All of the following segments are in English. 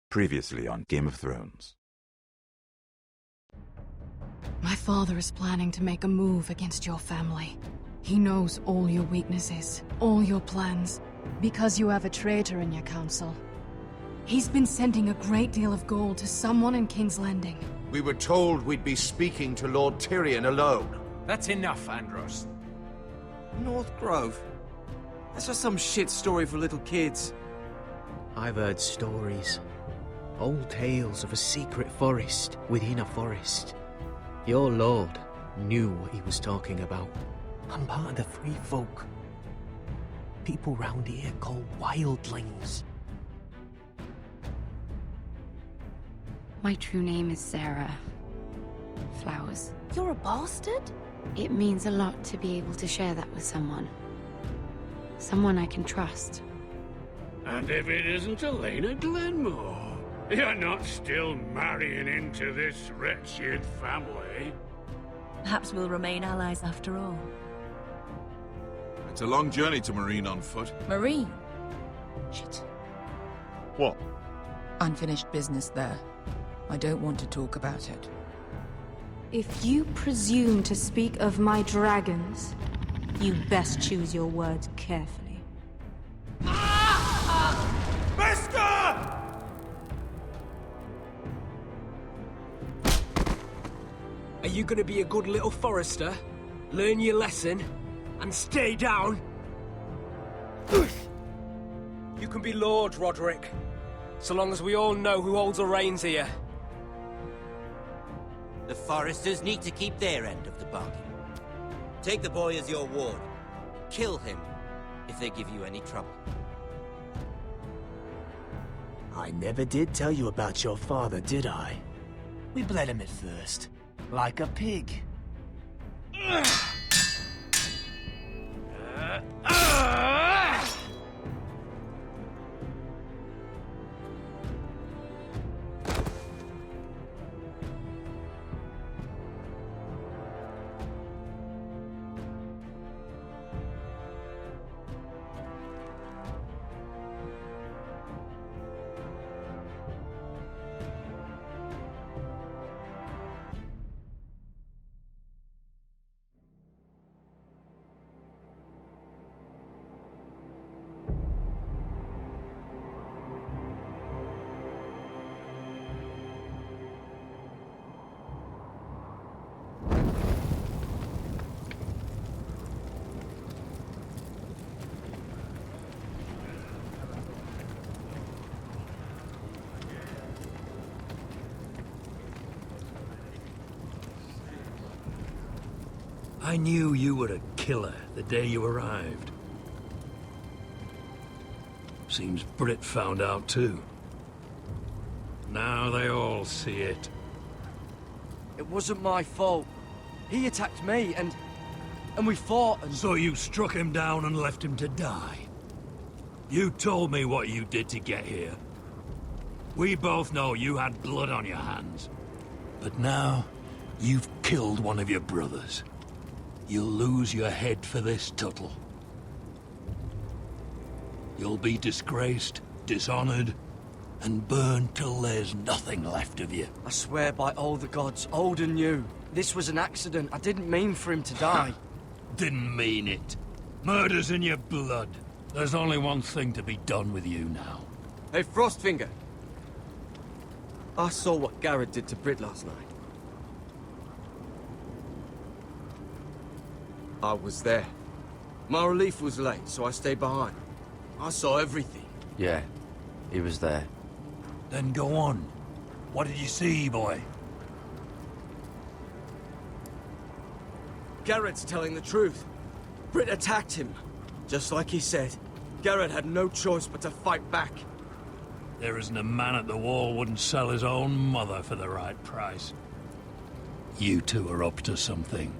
Previously on Game of Thrones. My father is planning to make a move against your family. He knows all your weaknesses, all your plans, because you have a traitor in your council. He's been sending a great deal of gold to someone in King's Landing. We were told we'd be speaking to Lord Tyrion alone. That's enough, Andros. North Grove? That's just some shit story for little kids. I've heard stories. Old tales of a secret forest within a forest. Your lord knew what he was talking about. I'm part of the free folk. People round here called wildlings. My true name is Sarah Flowers. You're a bastard? It means a lot to be able to share that with someone. Someone I can trust. And if it isn't Elena Glenmore, you're not still marrying into this wretched family. Perhaps we'll remain allies after all. It's a long journey to Marine on foot. Marine? Shit. What? Unfinished business there. I don't want to talk about it. If you presume to speak of my dragons, You best choose your words carefully. Are you gonna be a good little forester? Learn your lesson? And stay down? You can be Lord, Roderick. So long as we all know who holds the reins here. The foresters need to keep their end of the bargain. Take the boy as your ward. Kill him if they give you any trouble. I never did tell you about your father, did I? We bled him at first, like a pig. I knew you were a killer the day you arrived. Seems Britt found out too. Now they all see it. It wasn't my fault. He attacked me, and we fought, and... So you struck him down and left him to die? You told me what you did to get here. We both know you had blood on your hands. But now, you've killed one of your brothers. You'll lose your head for this, Tuttle. You'll be disgraced, dishonored, and burned till there's nothing left of you. I swear by all the gods, old and new, this was an accident. I didn't mean for him to die. Didn't mean it. Murder's in your blood. There's only one thing to be done with you now. Hey, Frostfinger. I saw what Garrett did to Britt last night. I was there. My relief was late, so I stayed behind. I saw everything. Yeah, he was there. Then go on. What did you see, boy? Garrett's telling the truth. Britt attacked him. Just like he said. Garrett had no choice but to fight back. There isn't a man at the wall wouldn't sell his own mother for the right price. You two are up to something.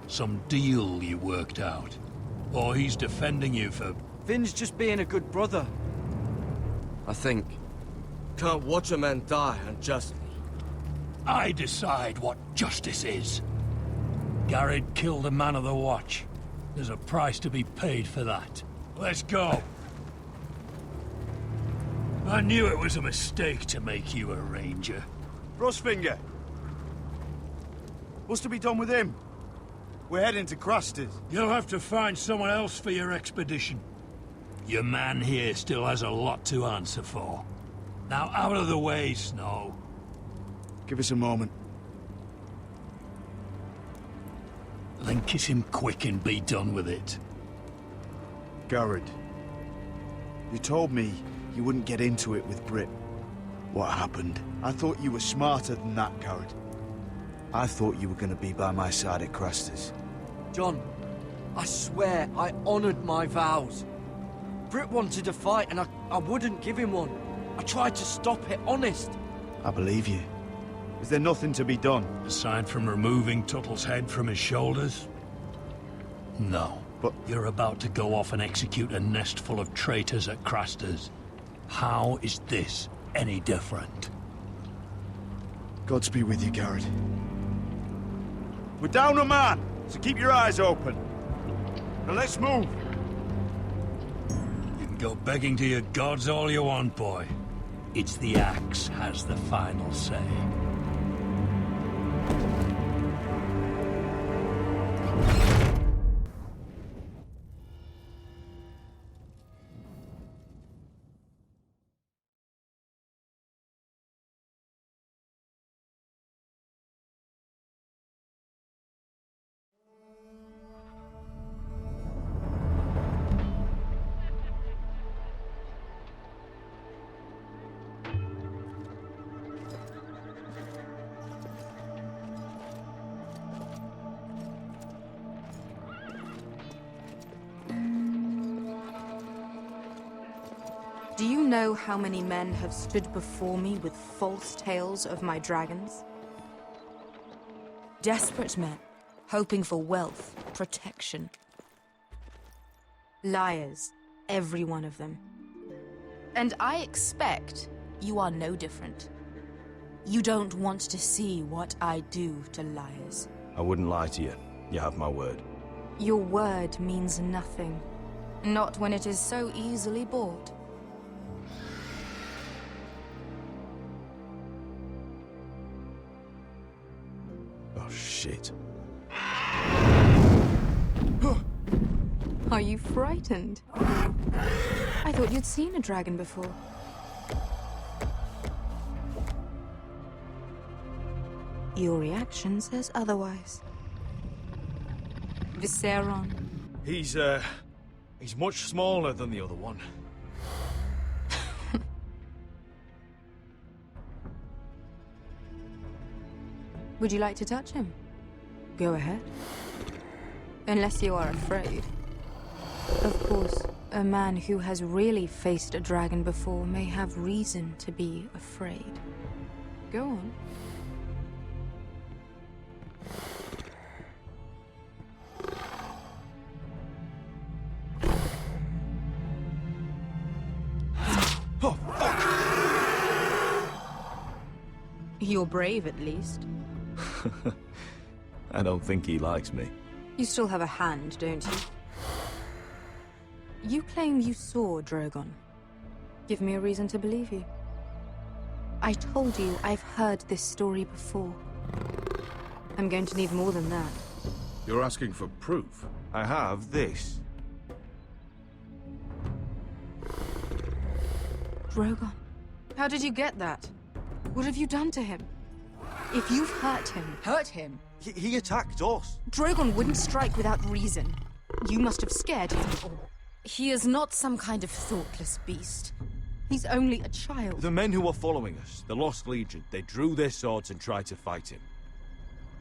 Some deal you worked out. Or he's defending you for... Finn's just being a good brother. I think. Can't watch a man die unjustly. I decide what justice is. Garrett killed a man of the Watch. There's a price to be paid for that. Let's go. I knew it was a mistake to make you a ranger. Rustfinger. What's to be done with him? We're heading to Craster's. You'll have to find someone else for your expedition. Your man here still has a lot to answer for. Now out of the way, Snow. Give us a moment. Then kiss him quick and be done with it. Garrett, you told me you wouldn't get into it with Brit. What happened? I thought you were smarter than that, Garrett. I thought you were going to be by my side at Craster's. John, I swear I honored my vows. Brit wanted a fight and I wouldn't give him one. I tried to stop it, honest. I believe you. Is there nothing to be done? Aside from removing Tuttle's head from his shoulders? No. But you're about to go off and execute a nest full of traitors at Craster's. How is this any different? Gods be with you, Garrett. We're down a man, so keep your eyes open. Now let's move. You can go begging to your gods all you want, boy. It's the axe has the final say. Do you know how many men have stood before me with false tales of my dragons? Desperate men, hoping for wealth, protection. Liars, every one of them. And I expect you are no different. You don't want to see what I do to liars. I wouldn't lie to you. You have my word. Your word means nothing. Not when it is so easily bought. Oh, shit. Are you frightened? I thought you'd seen a dragon before. Your reaction says otherwise. Visceron. He's much smaller than the other one. Would you like to touch him? Go ahead. Unless you are afraid. Of course, a man who has really faced a dragon before may have reason to be afraid. Go on. Oh, fuck! You're brave, at least. I don't think he likes me. You still have a hand, don't you? You claim you saw Drogon. Give me a reason to believe you. I told you I've heard this story before. I'm going to need more than that. You're asking for proof? I have this. Drogon. How did you get that? What have you done to him? If you've hurt him... Hurt him? He attacked us. Drogon wouldn't strike without reason. You must have scared him. He is not some kind of thoughtless beast. He's only a child. The men who were following us, the Lost Legion, they drew their swords and tried to fight him.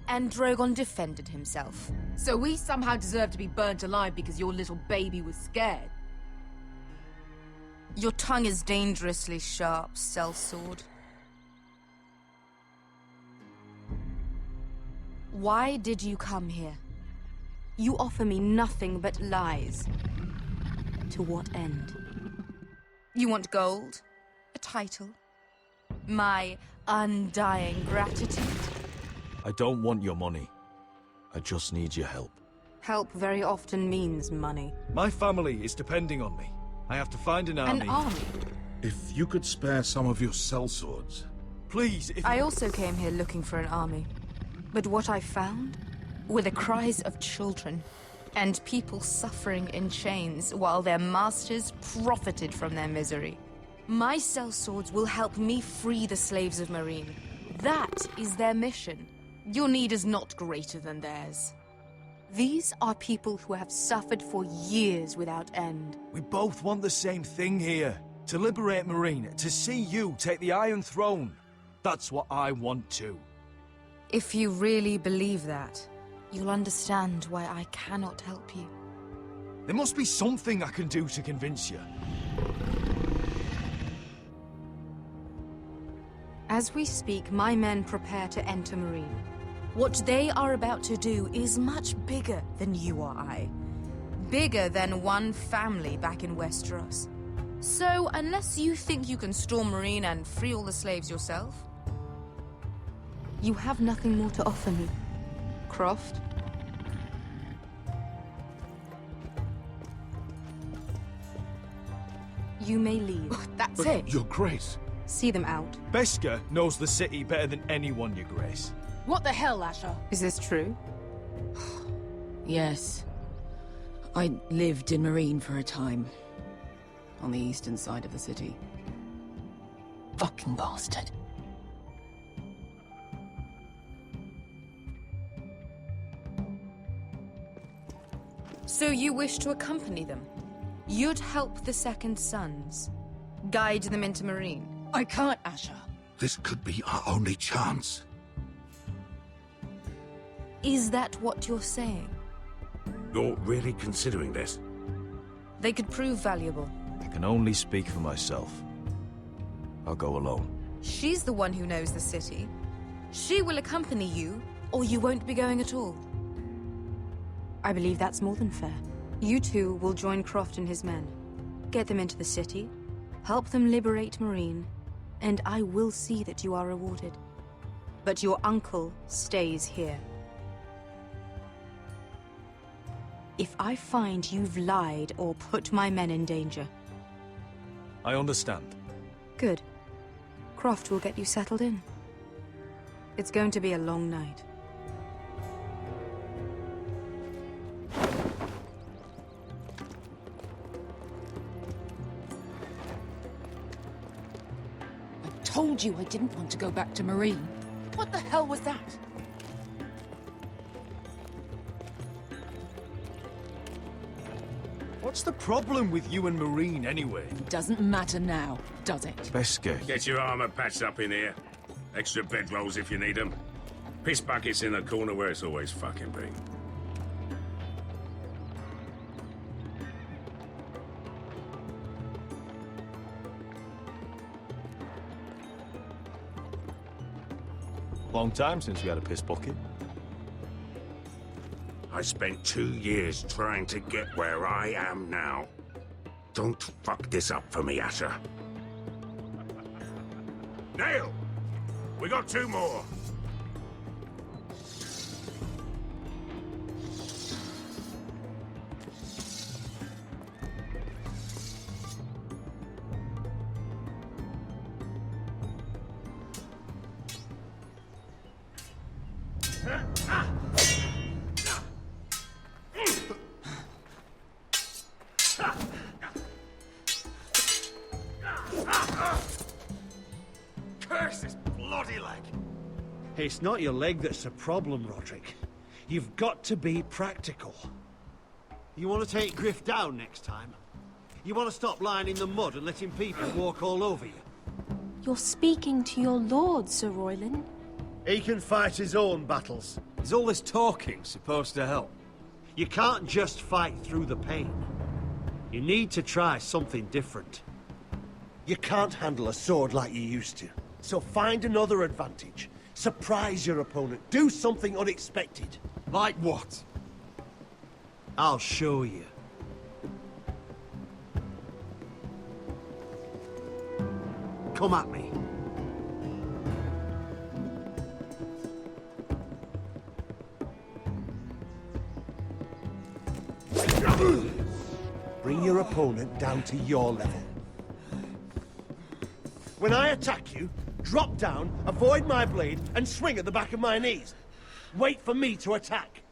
And Drogon defended himself. So we somehow deserve to be burnt alive because your little baby was scared? Your tongue is dangerously sharp, sellsword. Why did you come here? You offer me nothing but lies. To what end? You want gold? A title? My undying gratitude? I don't want your money. I just need your help. Help very often means money. My family is depending on me. I have to find an army. An army? If you could spare some of your sellswords. Please, if... I also came here looking for an army. But what I found were the cries of children and people suffering in chains while their masters profited from their misery. My sellswords will help me free the slaves of Marine. That is their mission. Your need is not greater than theirs. These are people who have suffered for years without end. We both want the same thing here. To liberate Marine, to see you take the Iron Throne. That's what I want too. If you really believe that, you'll understand why I cannot help you. There must be something I can do to convince you. As we speak, my men prepare to enter Marine. What they are about to do is much bigger than you or I. Bigger than one family back in Westeros. So, unless you think you can storm Marine and free all the slaves yourself, you have nothing more to offer me, Croft. You may leave. That's But it. Your Grace. See them out. Beskar knows the city better than anyone, Your Grace. What the hell, Asher? Is this true? Yes. I lived in Marine for a time. On the eastern side of the city. Fucking bastard. So you wish to accompany them? You'd help the Second Sons? Guide them into Marine? I can't, Asher. This could be our only chance. Is that what you're saying? You're really considering this? They could prove valuable. I can only speak for myself. I'll go alone. She's the one who knows the city. She will accompany you, or you won't be going at all. I believe that's more than fair. You two will join Croft and his men. Get them into the city, help them liberate Marine, and I will see that you are rewarded. But your uncle stays here. If I find you've lied or put my men in danger... I understand. Good. Croft will get you settled in. It's going to be a long night. I told you I didn't want to go back to Marine. What the hell was that? What's the problem with you and Marine, anyway? It doesn't matter now, does it? Beskar. Get your armor patched up in here. Extra bedrolls if you need them. Piss buckets in the corner where it's always fucking been. Long time since we had a piss bucket. I spent 2 years trying to get where I am now. Don't fuck this up for me, Asher. Nail! We got 2 more. Curse this bloody leg! It's not your leg that's the problem, Roderick. You've got to be practical. You want to take Griff down next time? You want to stop lying in the mud and letting people walk all over you? You're speaking to your lord, Sir Royland. He can fight his own battles. Is all this talking supposed to help? You can't just fight through the pain. You need to try something different. You can't handle a sword like you used to. So find another advantage. Surprise your opponent. Do something unexpected. Like what? I'll show you. Come at me. Bring your opponent down to your level. When I attack you, drop down, avoid my blade, and swing at the back of my knees. Wait for me to attack.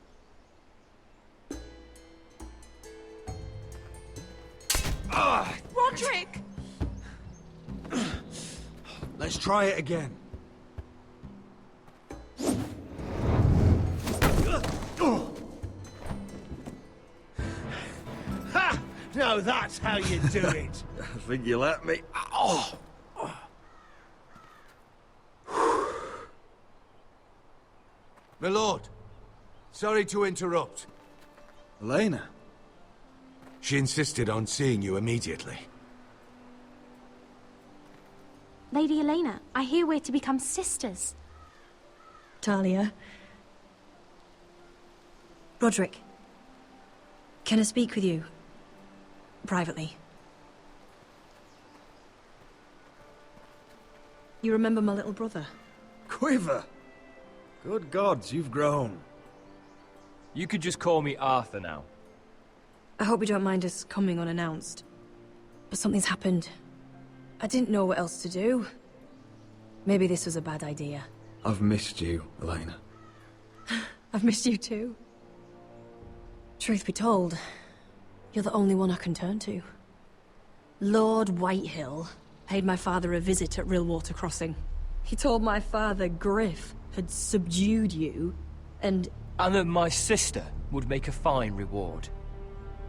Roderick! Let's try it again. Ha! Now that's how you do it. I think you let me. Oh! My lord, sorry to interrupt. Elena? She insisted on seeing you immediately. Lady Elena, I hear we're to become sisters. Talia. Roderick. Can I speak with you? Privately. You remember my little brother? Quiver! Good gods, you've grown. You could just call me Arthur now. I hope you don't mind us coming unannounced. But something's happened. I didn't know what else to do. Maybe this was a bad idea. I've missed you, Elena. I've missed you too. Truth be told, you're the only one I can turn to. Lord Whitehill paid my father a visit at Rillwater Crossing. He told my father Griff had subdued you, and that my sister would make a fine reward.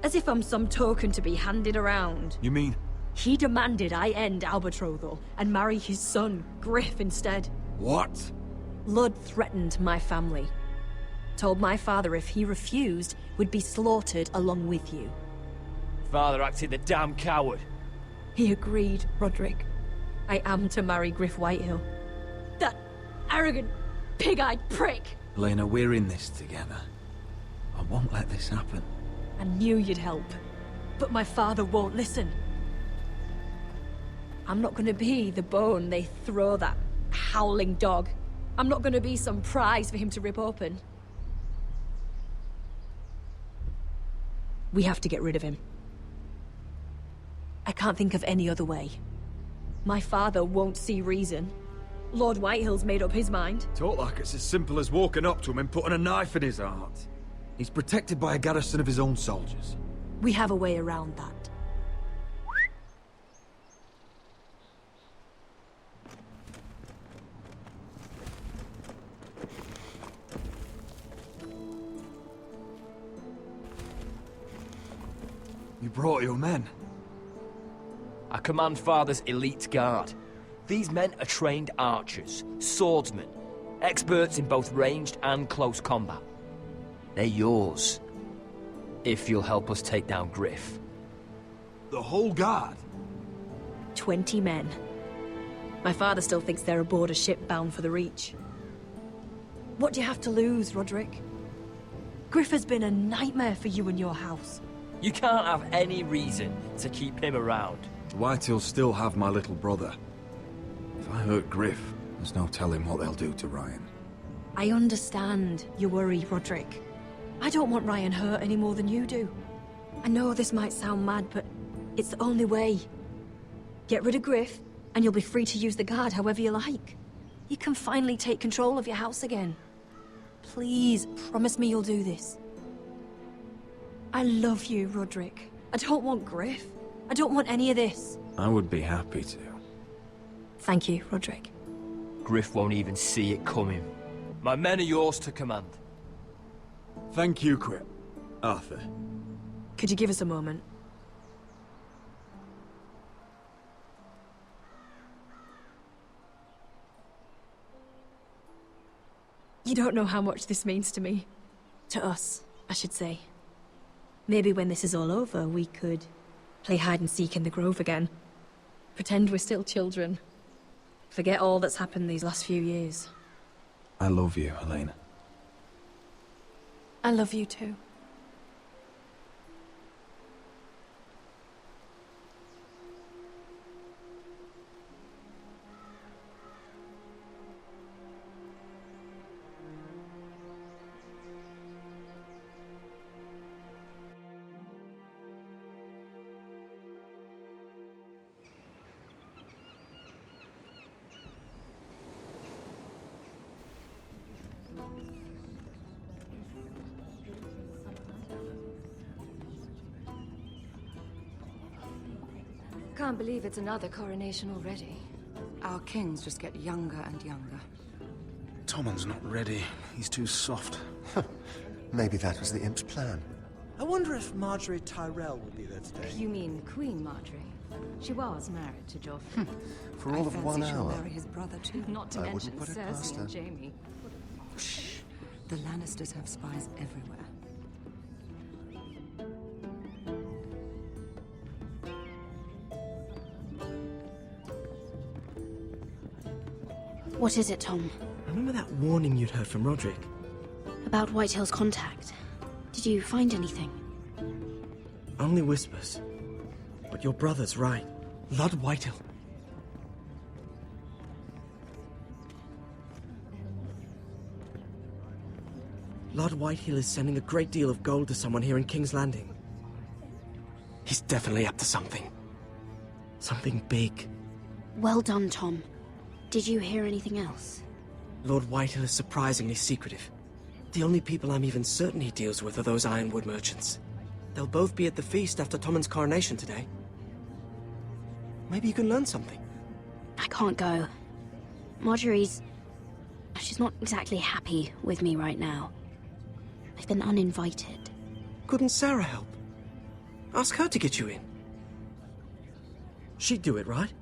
as if I'm some token to be handed around. You mean? He demanded I end our betrothal and marry his son, Griff, instead. What? Lud threatened my family. Told my father if he refused, we'd be slaughtered along with you. Father acted the damn coward. He agreed, Roderick. I am to marry Griff Whitehill. That arrogant, pig-eyed prick! Elena, we're in this together. I won't let this happen. I knew you'd help, but my father won't listen. I'm not gonna be the bone they throw that howling dog. I'm not gonna be some prize for him to rip open. We have to get rid of him. I can't think of any other way. My father won't see reason. Lord Whitehill's made up his mind. Talk like it's as simple as walking up to him and putting a knife in his heart. He's protected by a garrison of his own soldiers. We have a way around that. You brought your men. I command Father's elite guard. These men are trained archers, swordsmen, experts in both ranged and close combat. They're yours, if you'll help us take down Griff. The whole guard? 20 men. My father still thinks they're aboard a ship bound for the Reach. What do you have to lose, Roderick? Griff has been a nightmare for you and your house. You can't have any reason to keep him around. Whitehill'll still have my little brother. If I hurt Griff, there's no telling what they'll do to Ryan. I understand your worry, Roderick. I don't want Ryan hurt any more than you do. I know this might sound mad, but it's the only way. Get rid of Griff, and you'll be free to use the guard however you like. You can finally take control of your house again. Please, promise me you'll do this. I love you, Roderick. I don't want Griff. I don't want any of this. I would be happy to. Thank you, Roderick. Griff won't even see it coming. My men are yours to command. Thank you, Quip. Arthur. Could you give us a moment? You don't know how much this means to me. To us, I should say. Maybe when this is all over, we could play hide-and-seek in the Grove again. Pretend we're still children. Forget all that's happened these last few years. I love you, Elena. I love you too. Can't believe it's another coronation already. Our kings just get younger and younger. Tommen's not ready. He's too soft. Maybe that was the imp's plan. I wonder if Marjorie Tyrell will be there today. You mean Queen Marjorie? She was married to Joffrey. For all of 1 She'll hour. marry his brother too. Not to I mention wouldn't put it past Cersei her. and Jaime. Shh. The Lannisters have spies everywhere. What is it, Tom? Remember that warning you'd heard from Roderick? About Whitehill's contact. Did you find anything? Only whispers. But your brother's right. Lord Whitehill. Lord Whitehill is sending a great deal of gold to someone here in King's Landing. He's definitely up to something. Something big. Well done, Tom. Did you hear anything else? Lord Whitehill is surprisingly secretive. The only people I'm even certain he deals with are those ironwood merchants. They'll both be at the feast after Tommen's coronation today. Maybe you can learn something. I can't go. Marjorie's... she's not exactly happy with me right now. I've been uninvited. Couldn't Sarah help? Ask her to get you in. She'd do it, right?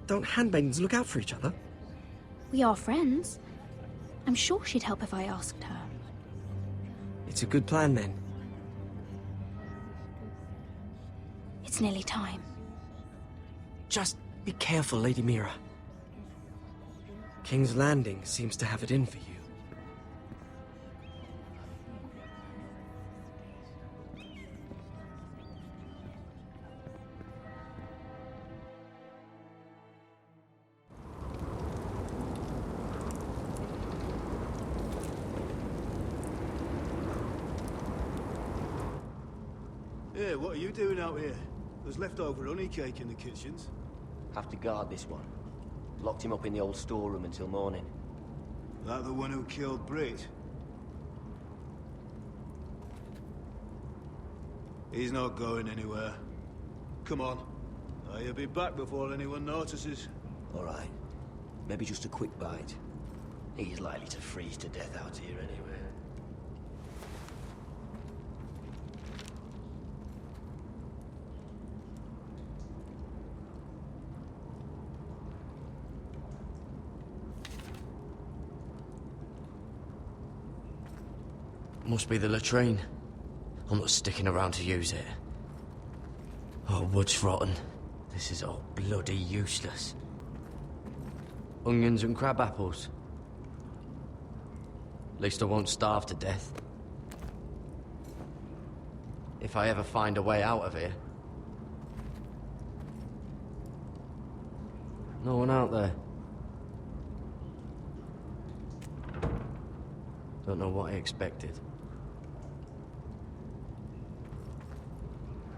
Don't handmaidens look out for each other? We are friends. I'm sure she'd help if I asked her. It's a good plan, then. It's nearly time. Just be careful, Lady Mira. King's Landing seems to have it in for you. Yeah, what are you doing out here? There's leftover honey cake in the kitchens. Have to guard this one. Locked him up in the old storeroom until morning. That the one who killed Brit? He's not going anywhere. Come on. He'll be back before anyone notices. All right. Maybe just a quick bite. He's likely to freeze to death out here anyway. Must be the latrine. I'm not sticking around to use it. Oh, wood's rotten. This is all bloody useless. Onions and crab apples. At least I won't starve to death. If I ever find a way out of here. No one out there. Don't know what I expected.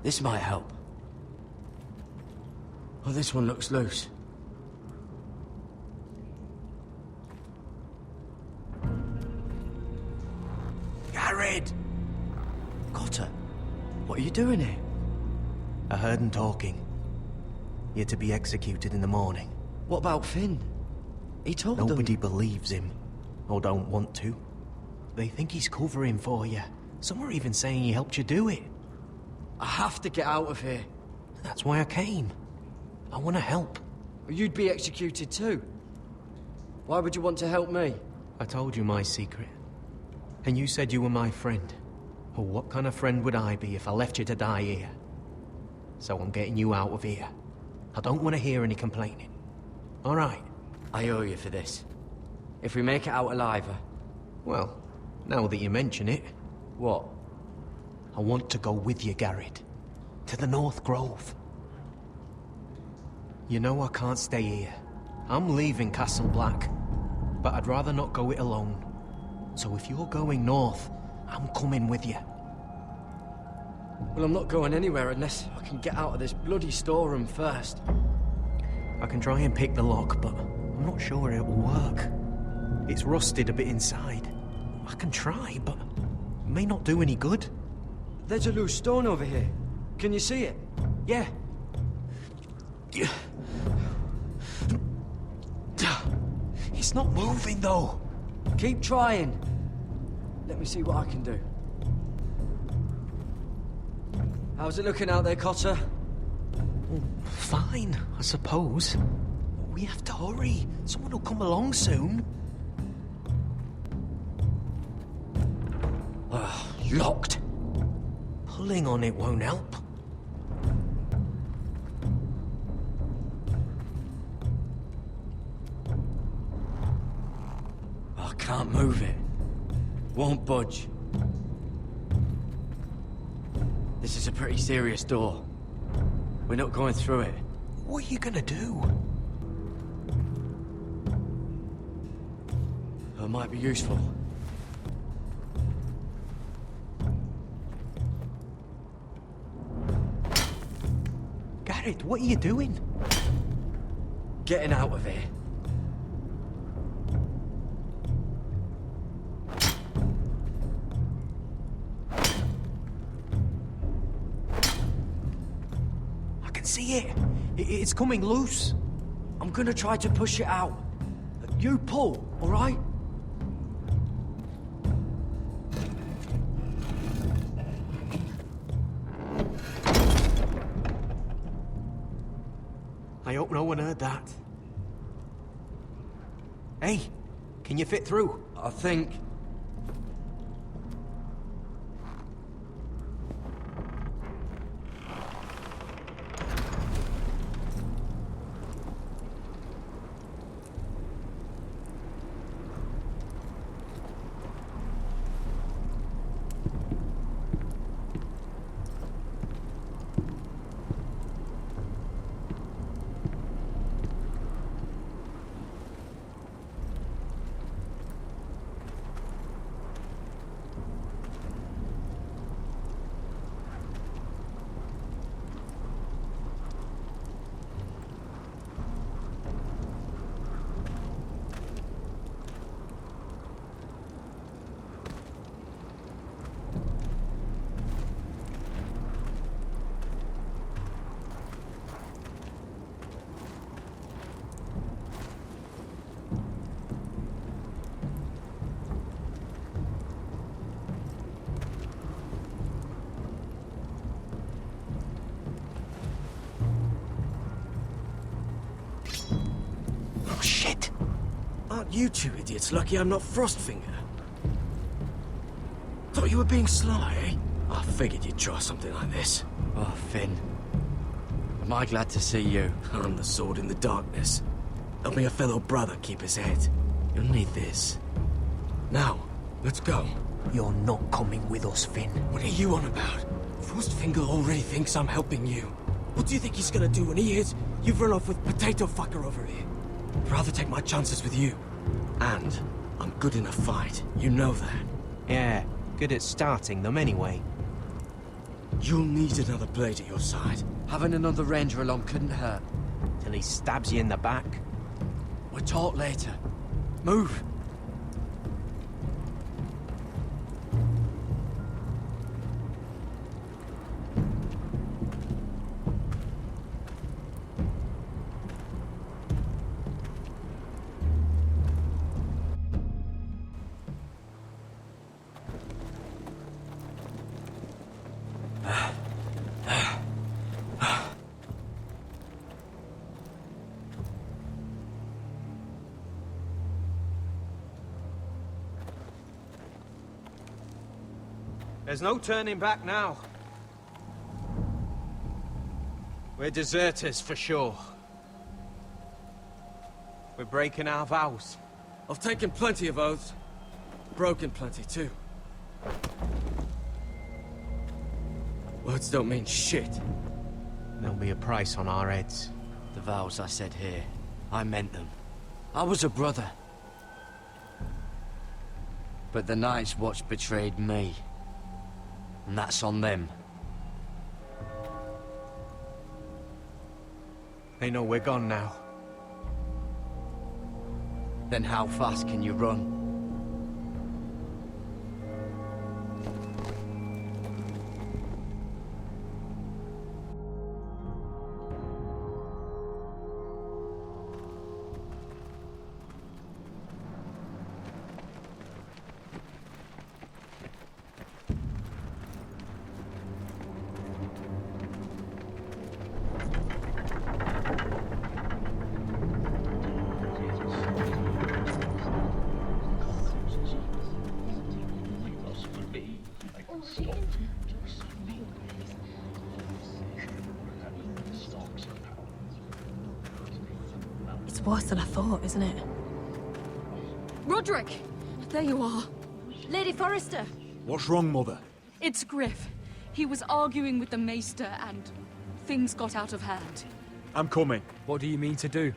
This might help. Oh, this one looks loose. Garrett! Cotter, what are you doing here? I heard him talking. You're to be executed in the morning. What about Finn? He told them. Nobody believes him, or don't want to. They think he's covering for you. Some are even saying he helped you do it. I have to get out of here. That's why I came. I want to help. You'd be executed too. Why would you want to help me? I told you my secret. And you said you were my friend. Well, what kind of friend would I be if I left you to die here? So I'm getting you out of here. I don't want to hear any complaining. All right? I owe you for this. If we make it out alive... Well, now that you mention it... What? I want to go with you, Garrett. To the North Grove. You know I can't stay here. I'm leaving Castle Black. But I'd rather not go it alone. So if you're going north, I'm coming with you. Well, I'm not going anywhere unless I can get out of this bloody storeroom first. I can try and pick the lock, but I'm not sure it will work. It's rusted a bit inside. I can try, but it may not do any good. There's a loose stone over here. Can you see it? Yeah. It's not moving, though. Keep trying. Let me see what I can do. How's it looking out there, Cotter? Fine, I suppose. We have to hurry. Someone will come along soon. Locked. Pulling on it won't help. I can't move it. Won't budge. This is a pretty serious door. We're not going through it. What are you gonna do? It might be useful. Garrett, what are you doing? Getting out of here. I can see it. It's coming loose. I'm gonna try to push it out. You pull, all right? I hope no one heard that. Hey, can you fit through? I think... Oh, shit! Aren't you two idiots lucky I'm not Frostfinger? Thought you were being sly, eh? I figured you'd try something like this. Oh, Finn. Am I glad to see you? I'm the sword in the darkness. Helping a fellow brother keep his head. You'll need this. Now, let's go. You're not coming with us, Finn. What are you on about? Frostfinger already thinks I'm helping you. What do you think he's gonna do when he hears you've run off with Potato Fucker over here? I'd rather take my chances with you. And I'm good in a fight. You know that. Yeah, good at starting them anyway. You'll need another blade at your side. Having another ranger along couldn't hurt. Till he stabs you in the back. We'll talk later. Move! There's no turning back now. We're deserters for sure. We're breaking our vows. I've taken plenty of oaths. Broken plenty too. Words don't mean shit. There'll be a price on our heads. The vows I said here, I meant them. I was a brother. But the Night's Watch betrayed me. And that's on them. They know we're gone now. Then how fast can you run? It's worse than I thought, isn't it? Roderick! There you are. Lady Forrester! What's wrong, Mother? It's Griff. He was arguing with the Maester and things got out of hand. I'm coming. What do you mean to do?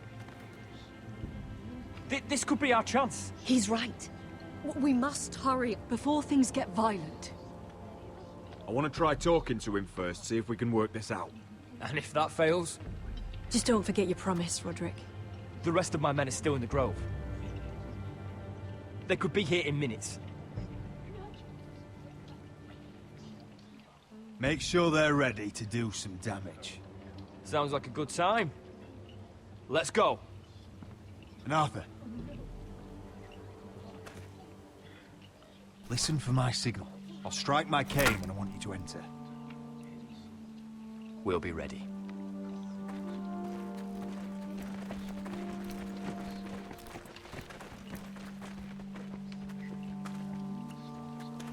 This could be our chance. He's right. We must hurry before things get violent. I want to try talking to him first, see if we can work this out. And if that fails? Just don't forget your promise, Roderick. The rest of my men are still in the grove. They could be here in minutes. Make sure they're ready to do some damage. Sounds like a good time. Let's go. And Arthur, listen for my signal. I'll strike my cane when I want you to enter. We'll be ready.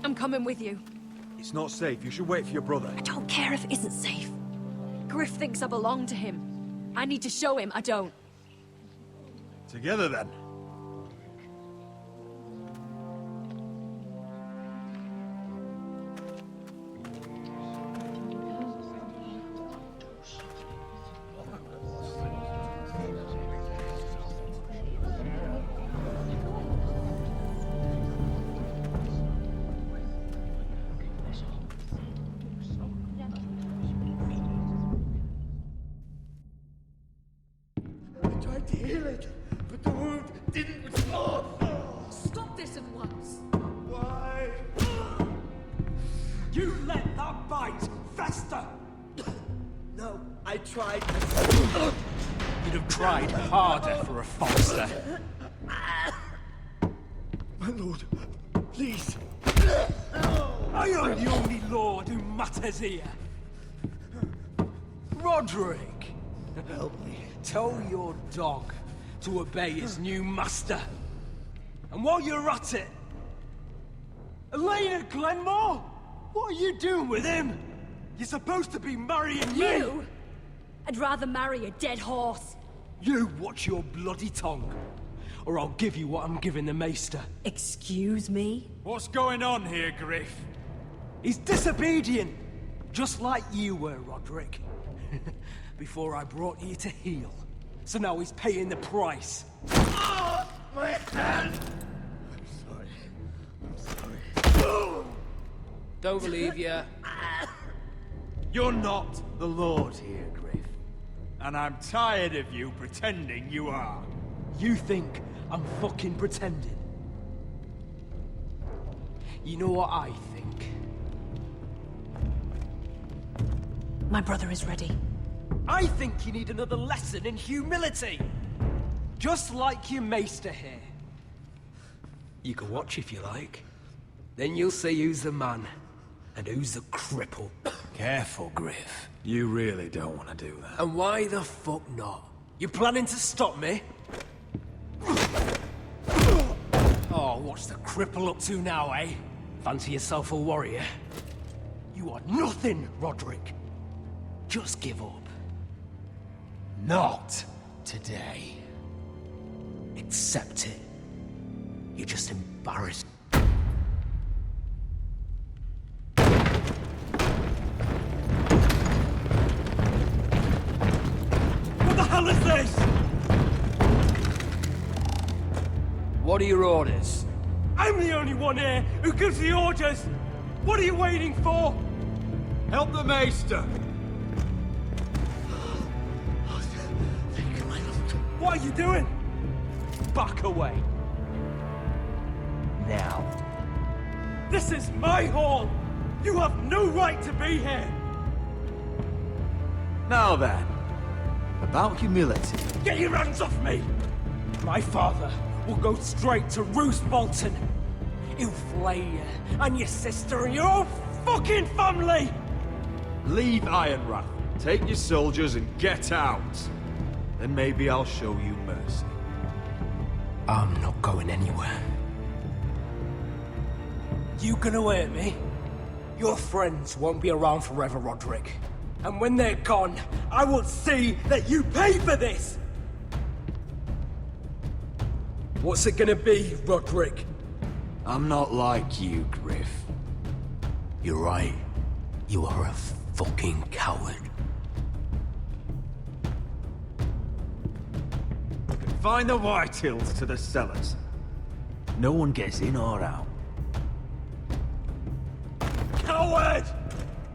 I'm coming with you. It's not safe. You should wait for your brother. I don't care if it isn't safe. Griff thinks I belong to him. I need to show him I don't. Together, then. To heal it, but the wound didn't respond. Stop this at once. Why? You let that bite fester! No, I tried. You'd have tried harder for a Forrester. My lord, please. I am the only lord who matters here. Roderick, help me. Tell your dog to obey his new master. And while you're at it, Elena Glenmore, what are you doing with him? You're supposed to be marrying me. You? I'd rather marry a dead horse. You watch your bloody tongue, or I'll give you what I'm giving the Maester. Excuse me? What's going on here, Griff? He's disobedient, just like you were, Roderick. Before I brought you to heel. So now he's paying the price. Oh, my hand! I'm sorry. Don't believe you. You're not the Lord here, Griff. And I'm tired of you pretending you are. You think I'm fucking pretending? You know what I think? My brother is ready. I think you need another lesson in humility. Just like your Maester here. You can watch if you like. Then you'll see who's the man, and who's the cripple. Careful, Griff. You really don't want to do that. And why the fuck not? You planning to stop me? Oh, what's the cripple up to now, eh? Fancy yourself a warrior? You are nothing, Roderick. Just give up. Not today. Accept it. You're just embarrassed. What the hell is this? What are your orders? I'm the only one here who gives the orders. What are you waiting for? Help the Maester. What are you doing? Back away. Now. This is my hall! You have no right to be here! Now then, about humility. Get your hands off me! My father will go straight to Roose Bolton. He'll flay you, and your sister, and your whole fucking family! Leave Ironrath, take your soldiers and get out. Then maybe I'll show you mercy. I'm not going anywhere. You gonna hurt me? Your friends won't be around forever, Roderick. And when they're gone, I will see that you pay for this! What's it gonna be, Roderick? I'm not like you, Griff. You're right. You are a fucking coward. Confine the Whitehills to the cellars. No one gets in or out. Coward!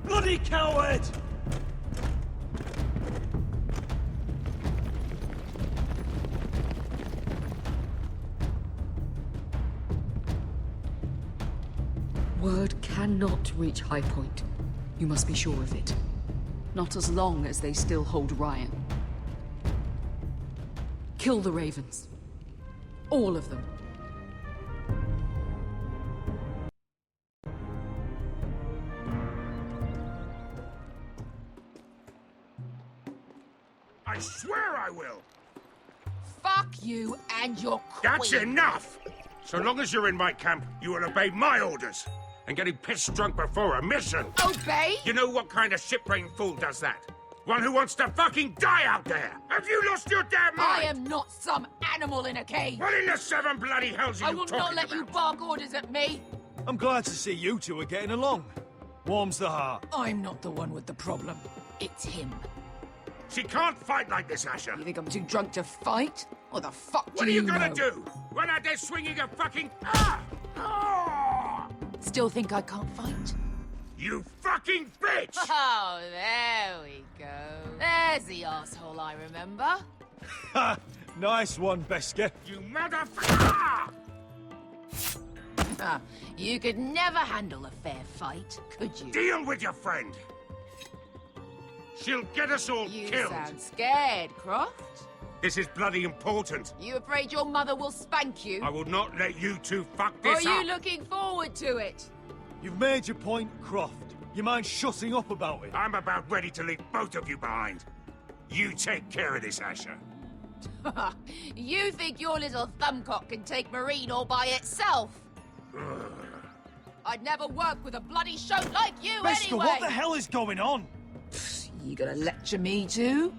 Bloody coward! Word cannot reach High Point. You must be sure of it. Not as long as they still hold Ryan. Kill the Ravens. All of them. I swear I will! Fuck you and your queen. That's enough! So long as you're in my camp, you will obey my orders. And getting pissed drunk before a mission. Obey? You know what kind of shit-brained fool does that? One who wants to fucking die out there! Have you lost your damn mind? I am not some animal in a cage. What in the seven bloody hells are I you will talking not let about? you bark orders at me. I'm glad to see you two are getting along. Warms the heart. I'm not the one with the problem. It's him. She can't fight like this, Asher. You think I'm too drunk to fight? What the fuck What do are you know? gonna do? Run out there swinging a fucking... Ah! Ah! Still think I can't fight? You fucking bitch! Oh, there we go. There's the asshole I remember. Ha! Nice one, Beska. You motherfucker! You could never handle a fair fight, could you? Deal with your friend. She'll get us all You killed. sound scared, Croft. This is bloody important. You afraid your mother will spank you? I will not let you two fuck Or are this you up. looking forward to it? You've made your point, Croft. You mind shutting up about it? I'm about ready to leave both of you behind. You take care of this, Asher. You think your little thumbcock can take Marine all by itself? I'd never work with a bloody shote like you Beska, anyway! what the hell is going on? You gonna lecture me too?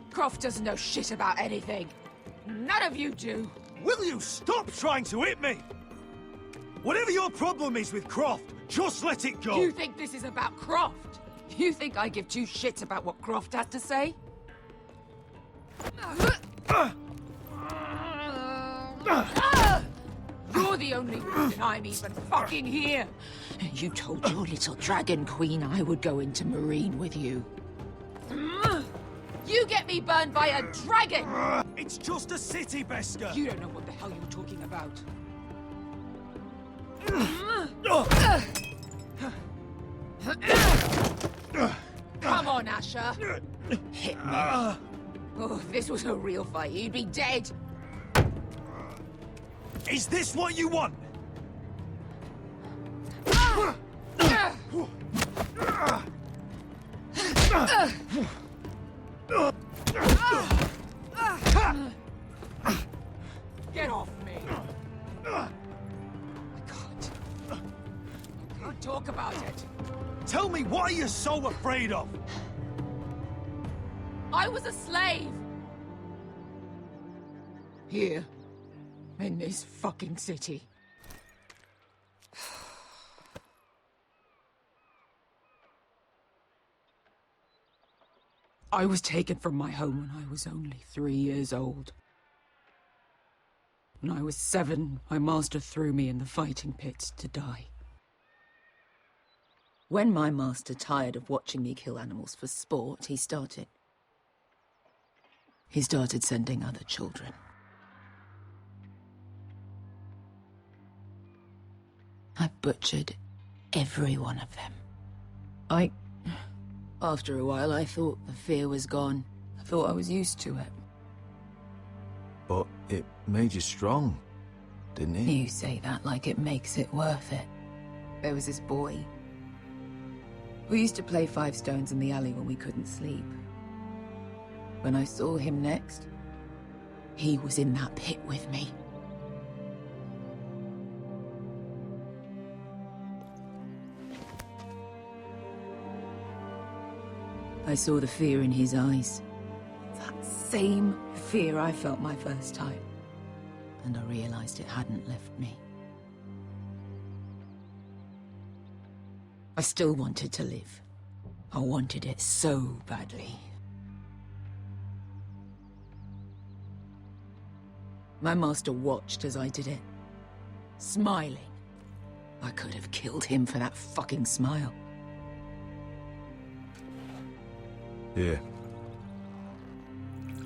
Croft doesn't know shit about anything. None of you do. Will you stop trying to hit me? Whatever your problem is with Croft, just let it go. You think this is about Croft? You think I give two shits about what Croft has to say? You're the only reason I'm even fucking here. You told your little dragon queen I would go into Marine with you. You get me burned by a dragon! It's just a city, Beska. You don't know what the hell you're talking about. Come on, Asher. Hit me. Oh, if this was a real fight, you'd be dead. Is this what you want? Get off me. I can't talk about it. Tell me, what are you so afraid of? I was a slave. Here. In this fucking city. I was taken from my home when I was only 3 years old. When I was 7, my master threw me in the fighting pits to die. When my master tired of watching me kill animals for sport, he started sending other children. I butchered every one of them. After a while, I thought the fear was gone. I thought I was used to it. But it made you strong, didn't it? You say that like it makes it worth it. There was this boy. We used to play 5 stones in the alley when we couldn't sleep. When I saw him next, he was in that pit with me. I saw the fear in his eyes. That same fear I felt my first time. And I realized it hadn't left me. I still wanted to live. I wanted it so badly. My master watched as I did it, smiling. I could have killed him for that fucking smile. Here.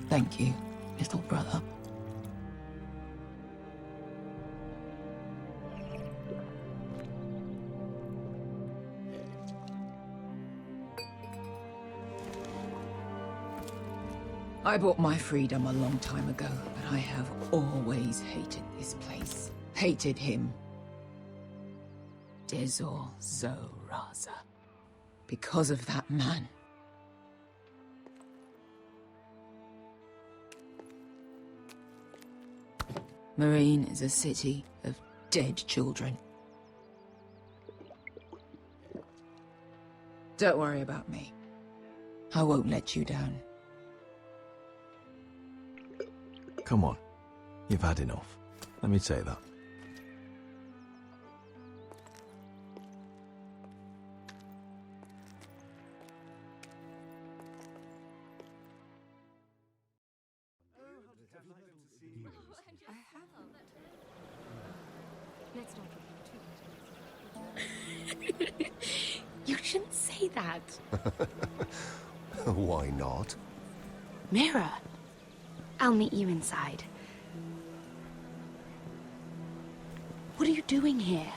Thank you, little brother. I bought my freedom a long time ago, but I have always hated this place. Hated him. Dezor Zoraza. Because of that man. Marine is a city of dead children. Don't worry about me. I won't let you down. Come on. You've had enough. Let me say that. You shouldn't say that. Why not? Mira, I'll meet you inside. What are you doing here?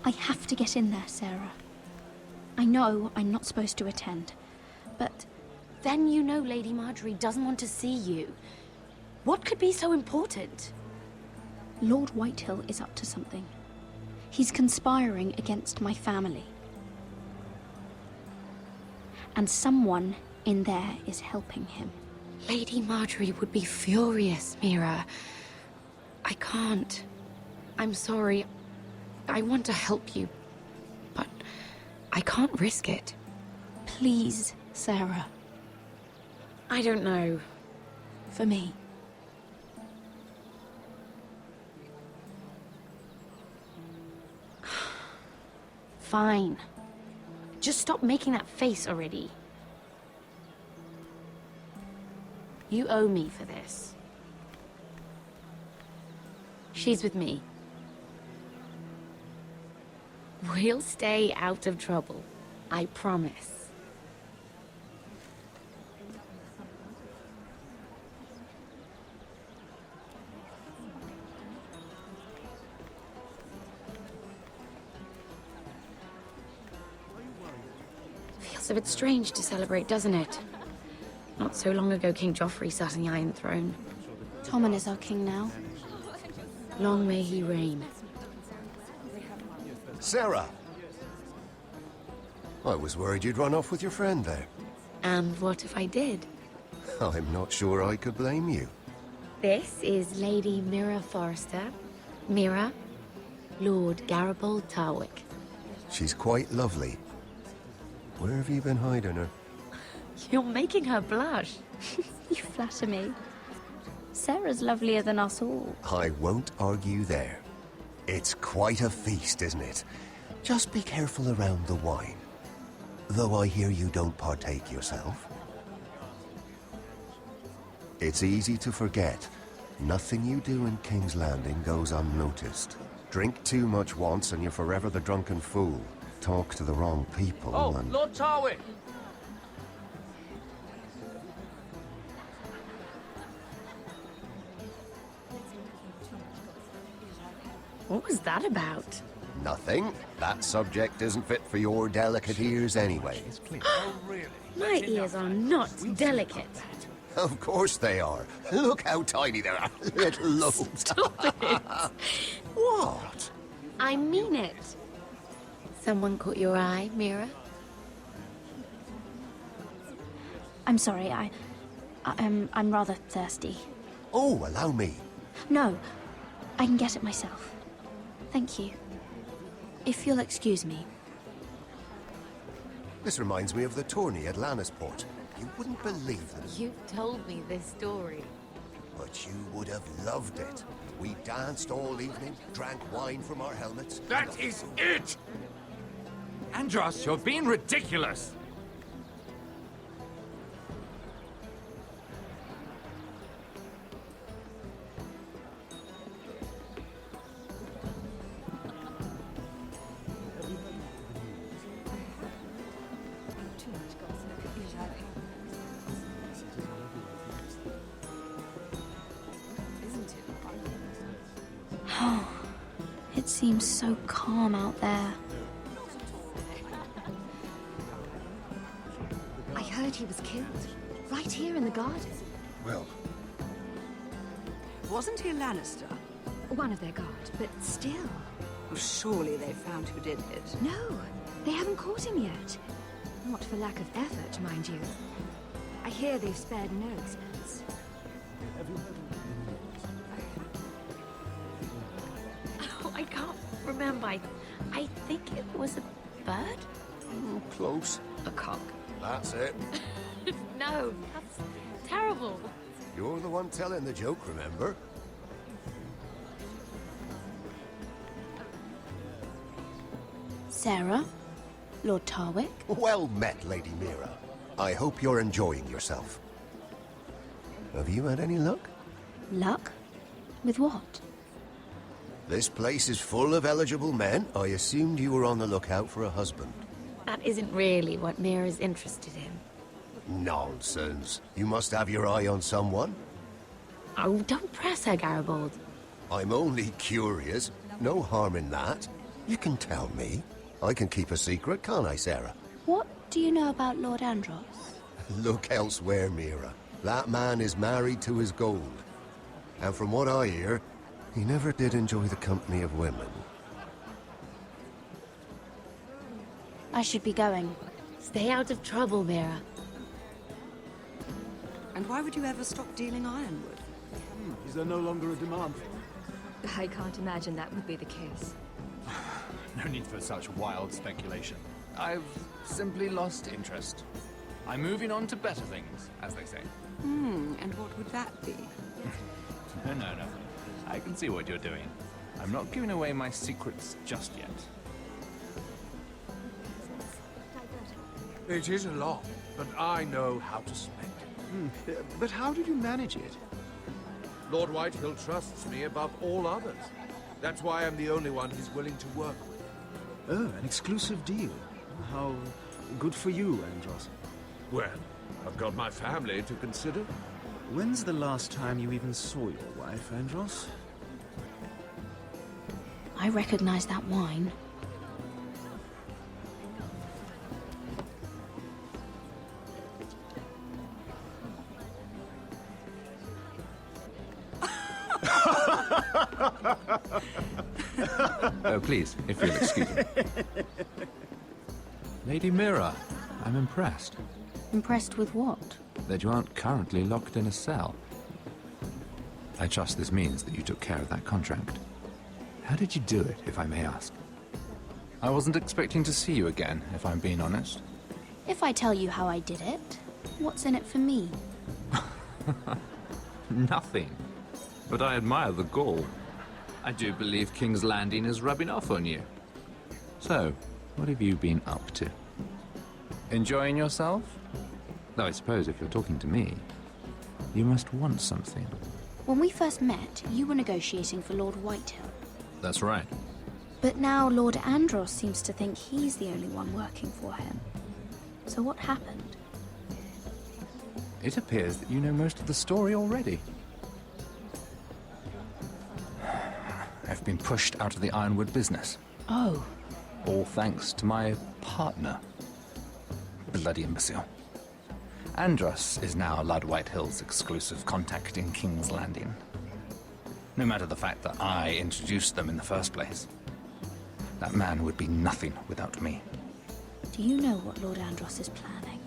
I have to get in there, Sarah. I know I'm not supposed to attend, but Then you know Lady Marjorie doesn't want to see you. What could be so important? Lord Whitehill is up to something. He's conspiring against my family. And someone in there is helping him. Lady Marjorie would be furious, Mira. I can't. I'm sorry. I want to help you, but I can't risk it. Please, Sarah. I don't know. For me. Fine. Just stop making that face already. You owe me for this. She's with me. We'll stay out of trouble. I promise. Feels a bit strange to celebrate, doesn't it? Not so long ago, King Joffrey sat on the Iron Throne. Tommen is our king now. Long may he reign. Sarah! I was worried you'd run off with your friend there. And what if I did? I'm not sure I could blame you. This is Lady Mira Forrester. Mira, Lord Garibald Tarwick. She's quite lovely. Where have you been hiding her? You're making her blush. You flatter me. Sarah's lovelier than us all. I won't argue there. It's quite a feast, isn't it? Just be careful around the wine. Though I hear you don't partake yourself. It's easy to forget. Nothing you do in King's Landing goes unnoticed. Drink too much once and you're forever the drunken fool. Talk to the wrong people and... Lord Tarwick! What was that about? Nothing. That subject isn't fit for your delicate ears anyway. My ears are not delicate. Of course they are. Look how tiny they are. Little lobes. Stop it. What? I mean it. Someone caught your eye, Mira? I'm sorry, I'm rather thirsty. Oh, allow me. No, I can get it myself. Thank you. If you'll excuse me. This reminds me of the tourney at Lannisport. You wouldn't believe it. You've told me this story. But you would have loved it. We danced all evening, drank wine from our helmets. That is it! Andros, you're being ridiculous! It seems so calm out there. I heard he was killed. Right here in the garden. Well... Wasn't he a Lannister? One of their guard, but still. Well, surely they found who did it. No, they haven't caught him yet. Not for lack of effort, mind you. I hear they've spared no expense. Oh, I can't remember. I think it was a bird? Oh, close. A cock. That's it. No, that's terrible. You're the one telling the joke, remember? Sarah? Lord Tarwick? Well met, Lady Mira. I hope you're enjoying yourself. Have you had any luck? Luck? With what? This place is full of eligible men. I assumed you were on the lookout for a husband. That isn't really what Mira's interested in. Nonsense. You must have your eye on someone. Oh, don't press her, Garibaldi. I'm only curious. No harm in that. You can tell me. I can keep a secret, can't I, Sarah? What do you know about Lord Andros? Look elsewhere, Mira. That man is married to his gold. And from what I hear, he never did enjoy the company of women. I should be going. Stay out of trouble, Mira. And why would you ever stop dealing ironwood? Is there no longer a demand? I can't imagine that would be the case. No need for such wild speculation. I've simply lost interest. I'm moving on to better things, as they say. And what would that be? No. I can see what you're doing. I'm not giving away my secrets just yet. It is a lot, but I know how to spend it. But how did you manage it? Lord Whitehill trusts me above all others. That's why I'm the only one he's willing to work with. Oh, an exclusive deal. How good for you, Andros. Well, I've got my family to consider. When's the last time you even saw your wife, Andros? I recognize that wine. Oh, please, if you'll excuse me. Lady Mira, I'm impressed. Impressed with what? That you aren't currently locked in a cell. I trust this means that you took care of that contract. How did you do it, if I may ask? I wasn't expecting to see you again, if I'm being honest. If I tell you how I did it, what's in it for me? Nothing. But I admire the gall. I do believe King's Landing is rubbing off on you. So, what have you been up to? Enjoying yourself? Though I suppose if you're talking to me, you must want something. When we first met, you were negotiating for Lord Whitehill. That's right. But now Lord Andros seems to think he's the only one working for him. So what happened? It appears that you know most of the story already. I've been pushed out of the ironwood business. Oh. All thanks to my partner. Bloody imbecile. Andros is now Lord Whitehill's exclusive contact in King's Landing. No matter the fact that I introduced them in the first place. That man would be nothing without me. Do you know what Lord Andros is planning?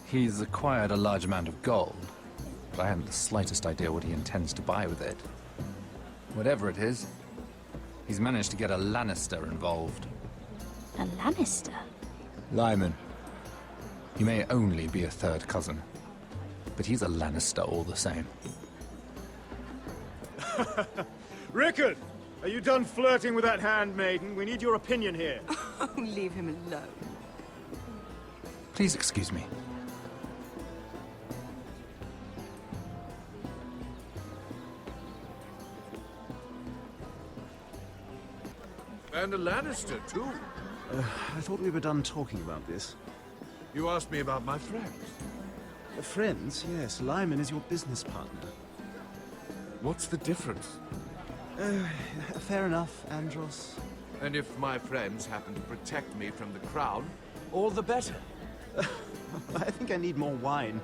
He's acquired a large amount of gold, but I haven't the slightest idea what he intends to buy with it. Whatever it is, he's managed to get a Lannister involved. A Lannister? Lyman. He may only be a third cousin, but he's a Lannister all the same. Rickard! Are you done flirting with that handmaiden? We need your opinion here. Oh, leave him alone. Please excuse me. And a Lannister, too. I thought we were done talking about this. You asked me about my friends. Friends? Yes, Lyman is your business partner. What's the difference? Fair enough, Andros. And if my friends happen to protect me from the crown, all the better. I think I need more wine.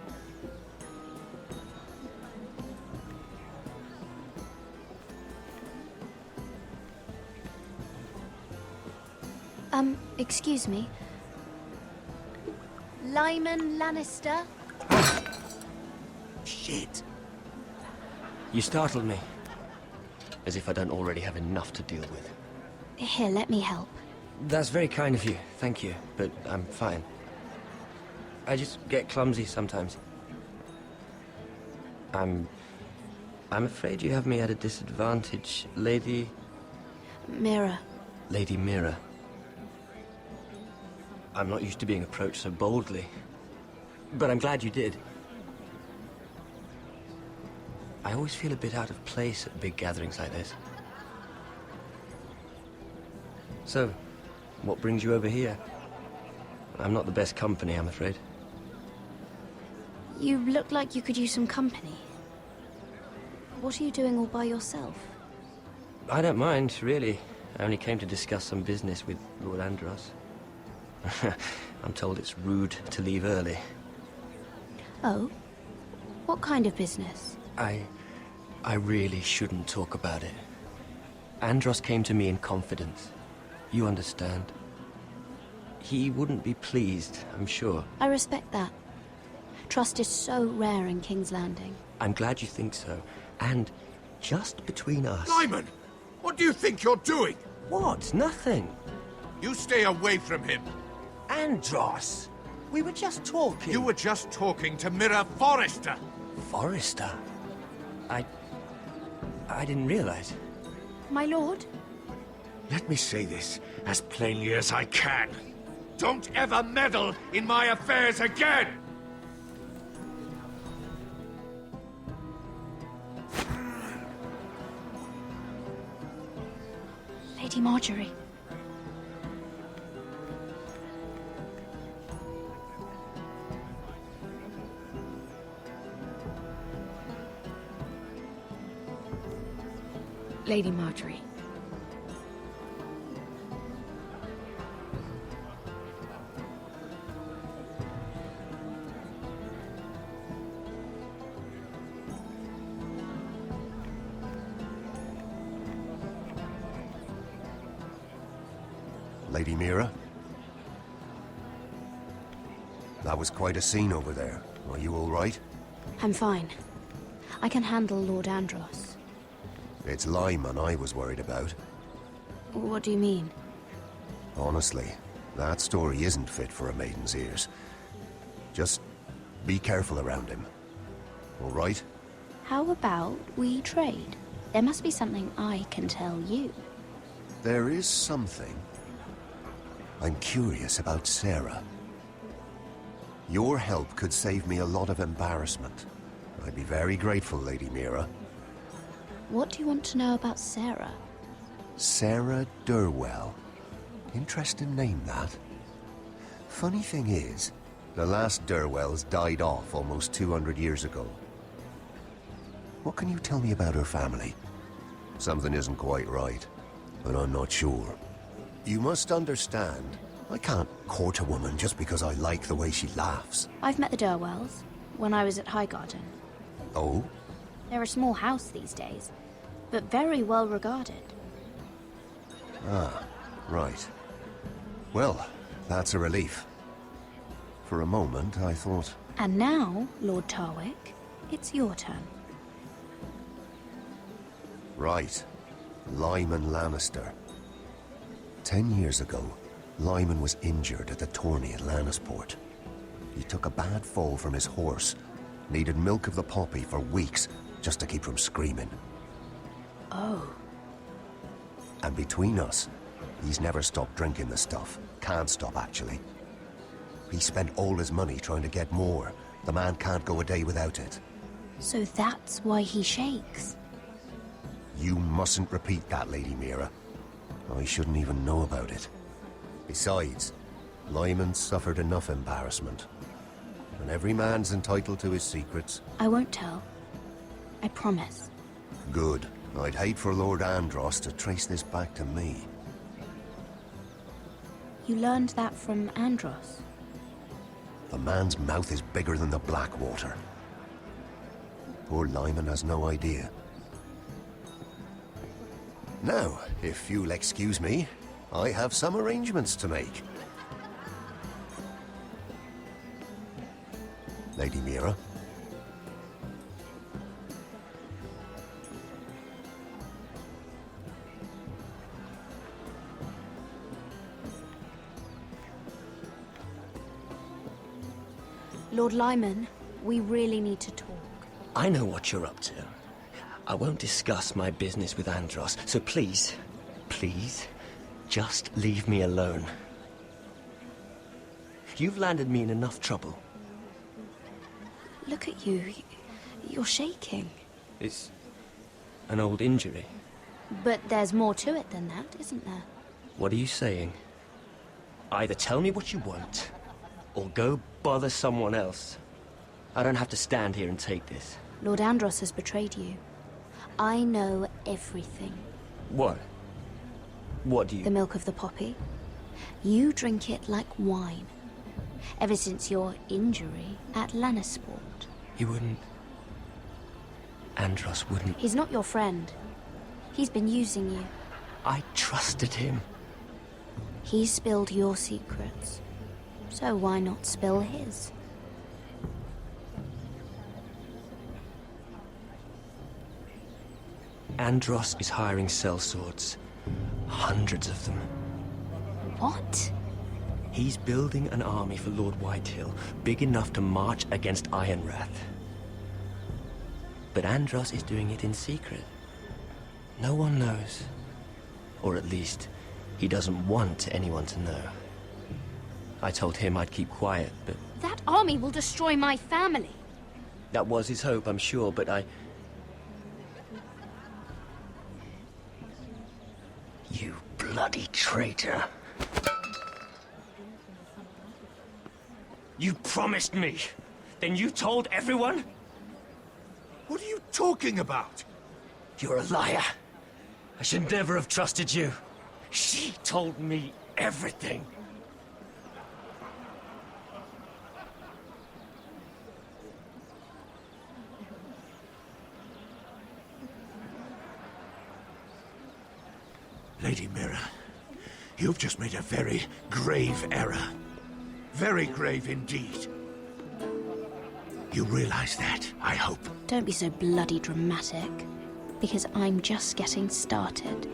Excuse me. Lyman Lannister? Shit. You startled me. As if I don't already have enough to deal with. Here, let me help. That's very kind of you, thank you, but I'm fine. I just get clumsy sometimes. I'm afraid you have me at a disadvantage, Lady... Mira. Lady Mira. I'm not used to being approached so boldly, but I'm glad you did. I always feel a bit out of place at big gatherings like this. So, what brings you over here? I'm not the best company, I'm afraid. You look like you could use some company. What are you doing all by yourself? I don't mind, really. I only came to discuss some business with Lord Andros. I'm told it's rude to leave early. Oh? What kind of business? I really shouldn't talk about it. Andros came to me in confidence. You understand. He wouldn't be pleased, I'm sure. I respect that. Trust is so rare in King's Landing. I'm glad you think so. And just between us... Lyman! What do you think you're doing? What? Nothing. You stay away from him. Andros! We were just talking. You were just talking to Mira Forrester. Forrester? I didn't realize. My lord? Let me say this as plainly as I can. Don't ever meddle in my affairs again! Lady Marjorie. Lady Marjorie. Lady Mira? That was quite a scene over there. Are you all right? I'm fine. I can handle Lord Andros. It's Lyman I was worried about. What do you mean? Honestly, that story isn't fit for a maiden's ears. Just be careful around him. All right? How about we trade? There must be something I can tell you. There is something. I'm curious about Sarah. Your help could save me a lot of embarrassment. I'd be very grateful, Lady Mira. What do you want to know about Sarah? Sarah Durwell. Interesting name, that. Funny thing is, the last Durwells died off almost 200 years ago. What can you tell me about her family? Something isn't quite right, but I'm not sure. You must understand, I can't court a woman just because I like the way she laughs. I've met the Durwells when I was at Highgarden. Oh? They're a small house these days, but very well regarded. Ah, right. Well, that's a relief. For a moment, I thought... And now, Lord Tarwick, it's your turn. Right. Lyman Lannister. 10 years ago, Lyman was injured at the tourney at Lannisport. He took a bad fall from his horse. Needed milk of the poppy for weeks, just to keep from screaming. Oh. And between us, he's never stopped drinking the stuff. Can't stop, actually. He spent all his money trying to get more. The man can't go a day without it. So that's why he shakes. You mustn't repeat that, Lady Mira. I shouldn't even know about it. Besides, Lyman suffered enough embarrassment. And every man's entitled to his secrets. I won't tell. I promise. Good. I'd hate for Lord Andros to trace this back to me. You learned that from Andros? The man's mouth is bigger than the Blackwater. Poor Lyman has no idea. Now, if you'll excuse me, I have some arrangements to make. Lady Mira. Lord Lyman, we really need to talk. I know what you're up to. I won't discuss my business with Andros, so please, please, just leave me alone. You've landed me in enough trouble. Look at you. You're shaking. It's an old injury. But there's more to it than that, isn't there? What are you saying? Either tell me what you want, or go bother someone else. I don't have to stand here and take this. Lord Andros has betrayed you. I know everything. What? What do you... The milk of the poppy. You drink it like wine. Ever since your injury at Lannisport. He wouldn't... Andros wouldn't... He's not your friend. He's been using you. I trusted him. He spilled your secrets. So why not spill his? Andros is hiring sellswords. Hundreds of them. What? He's building an army for Lord Whitehill, big enough to march against Ironrath. But Andros is doing it in secret. No one knows. Or at least, he doesn't want anyone to know. I told him I'd keep quiet, but... That army will destroy my family. That was his hope, I'm sure, but I... You bloody traitor. You promised me. Then you told everyone? What are you talking about? You're a liar. I should never have trusted you. She told me everything. Lady Mira, you've just made a very grave error. Very grave indeed. You realize that, I hope. Don't be so bloody dramatic. Because I'm just getting started.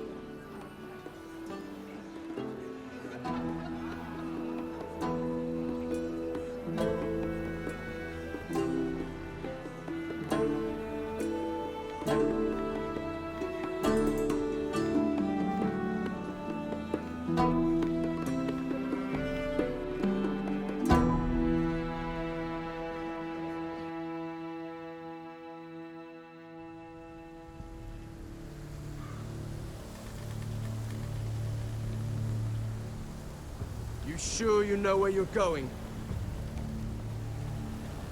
You sure you know where you're going?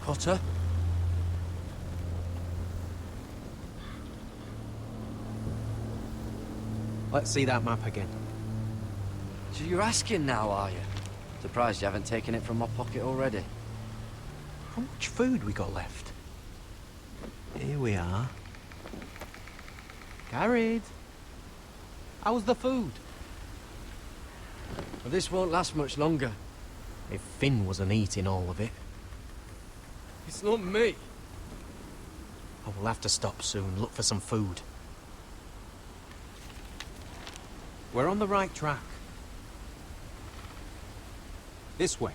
Potter? Let's see that map again. So you're asking now, are you? Surprised you haven't taken it from my pocket already. How much food we got left? Here we are. Garrett! How's the food? Well, this won't last much longer. If Finn wasn't eating all of it. It's not me. I will have to stop soon, look for some food. We're on the right track. This way.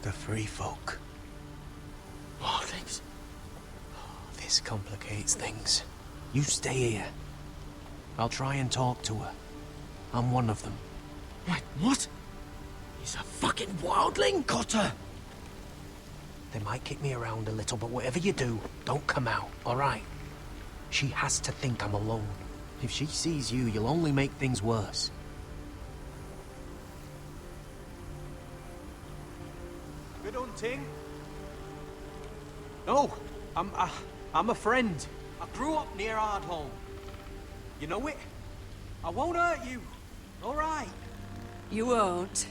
The free folk. Wildlings? This complicates things. You stay here. I'll try and talk to her. I'm one of them. Wait, what? He's a fucking wildling? Cotter! They might kick me around a little, but whatever you do, don't come out, alright? She has to think I'm alone. If she sees you, you'll only make things worse. Good hunting. No, I'm a friend. I grew up near Ardholm. You know it? I won't hurt you. All right. You won't.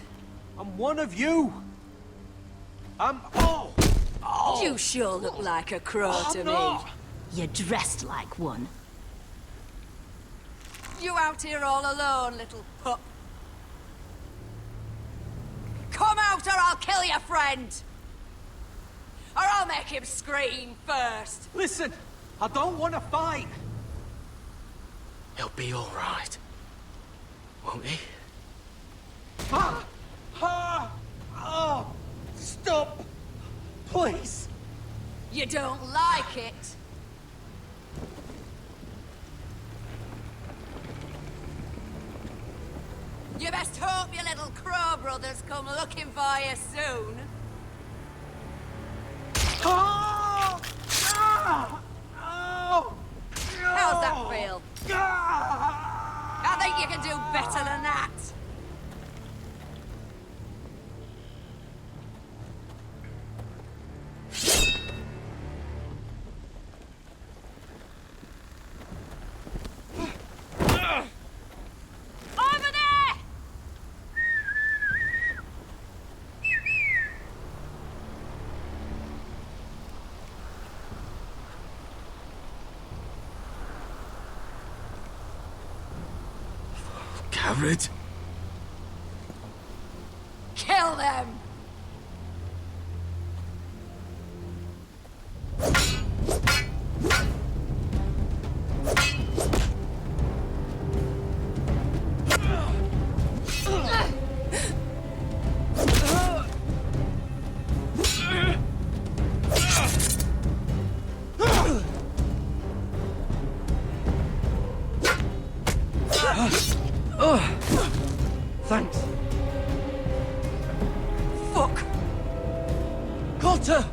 I'm one of you. Oh! You sure look like a crow to me. You're dressed like one. You out here all alone, little pup? Come out or I'll kill your friend! Or I'll make him scream first! Listen, I don't want to fight. He'll be all right, won't he? Oh! Stop! Please! You don't like it? You best hope your little crow brothers come looking for you soon. Oh! Oh! How's that feel? I think you can do better than that. Over there! Garrett? Kill them! Thanks. Fuck! Cotter!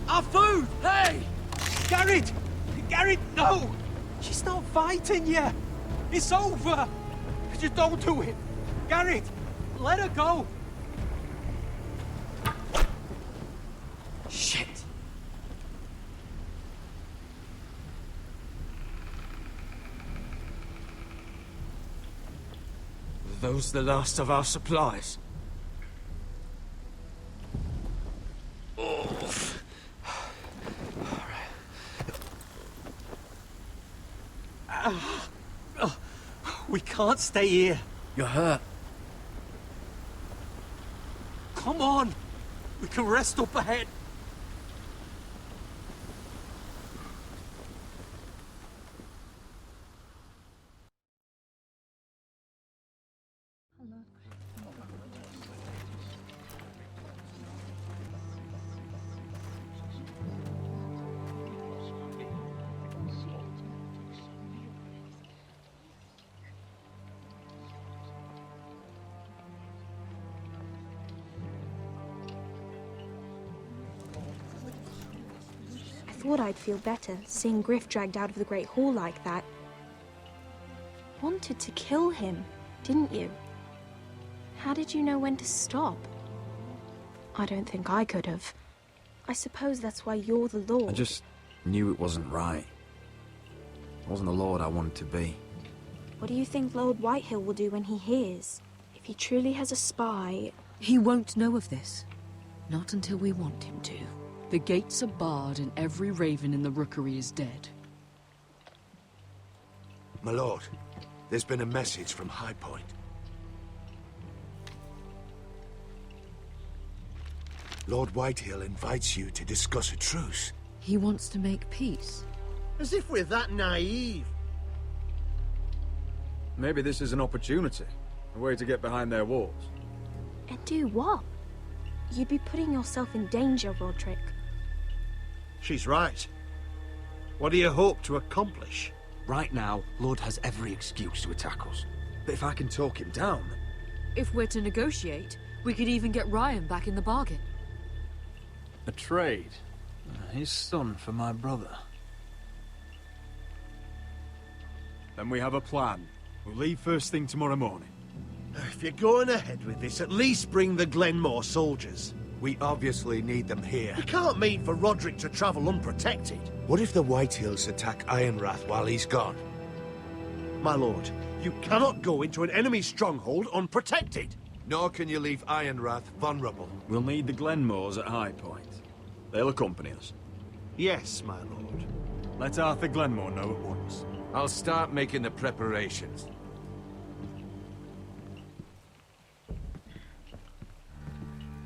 Our food! Hey! Garrett! Garrett, no! She's not fighting you! It's over! Just don't do it! Garrett! Let her go! Shit! Are those the last of our supplies? We can't stay here. You're hurt. Come on. We can rest up ahead. I thought I'd feel better, seeing Griff dragged out of the Great Hall like that. Wanted to kill him, didn't you? How did you know when to stop? I don't think I could have. I suppose that's why you're the Lord. I just knew it wasn't right. I wasn't the Lord I wanted to be. What do you think Lord Whitehill will do when he hears? If he truly has a spy... He won't know of this. Not until we want him to. The gates are barred and every raven in the rookery is dead. My lord, there's been a message from High Point. Lord Whitehill invites you to discuss a truce. He wants to make peace. As if we're that naive. Maybe this is an opportunity. A way to get behind their walls. And do what? You'd be putting yourself in danger, Roderick. She's right. What do you hope to accomplish? Right now, Lord has every excuse to attack us. But if I can talk him down... If we're to negotiate, we could even get Ryan back in the bargain. A trade. His son for my brother. Then we have a plan. We'll leave first thing tomorrow morning. If you're going ahead with this, at least bring the Glenmore soldiers. We obviously need them here. You can't mean for Roderick to travel unprotected. What if the Whitehills attack Ironrath while he's gone? My lord, you cannot go into an enemy stronghold unprotected. Nor can you leave Ironrath vulnerable. We'll need the Glenmores at High Point. They'll accompany us. Yes, my lord. Let Arthur Glenmore know at once. I'll start making the preparations.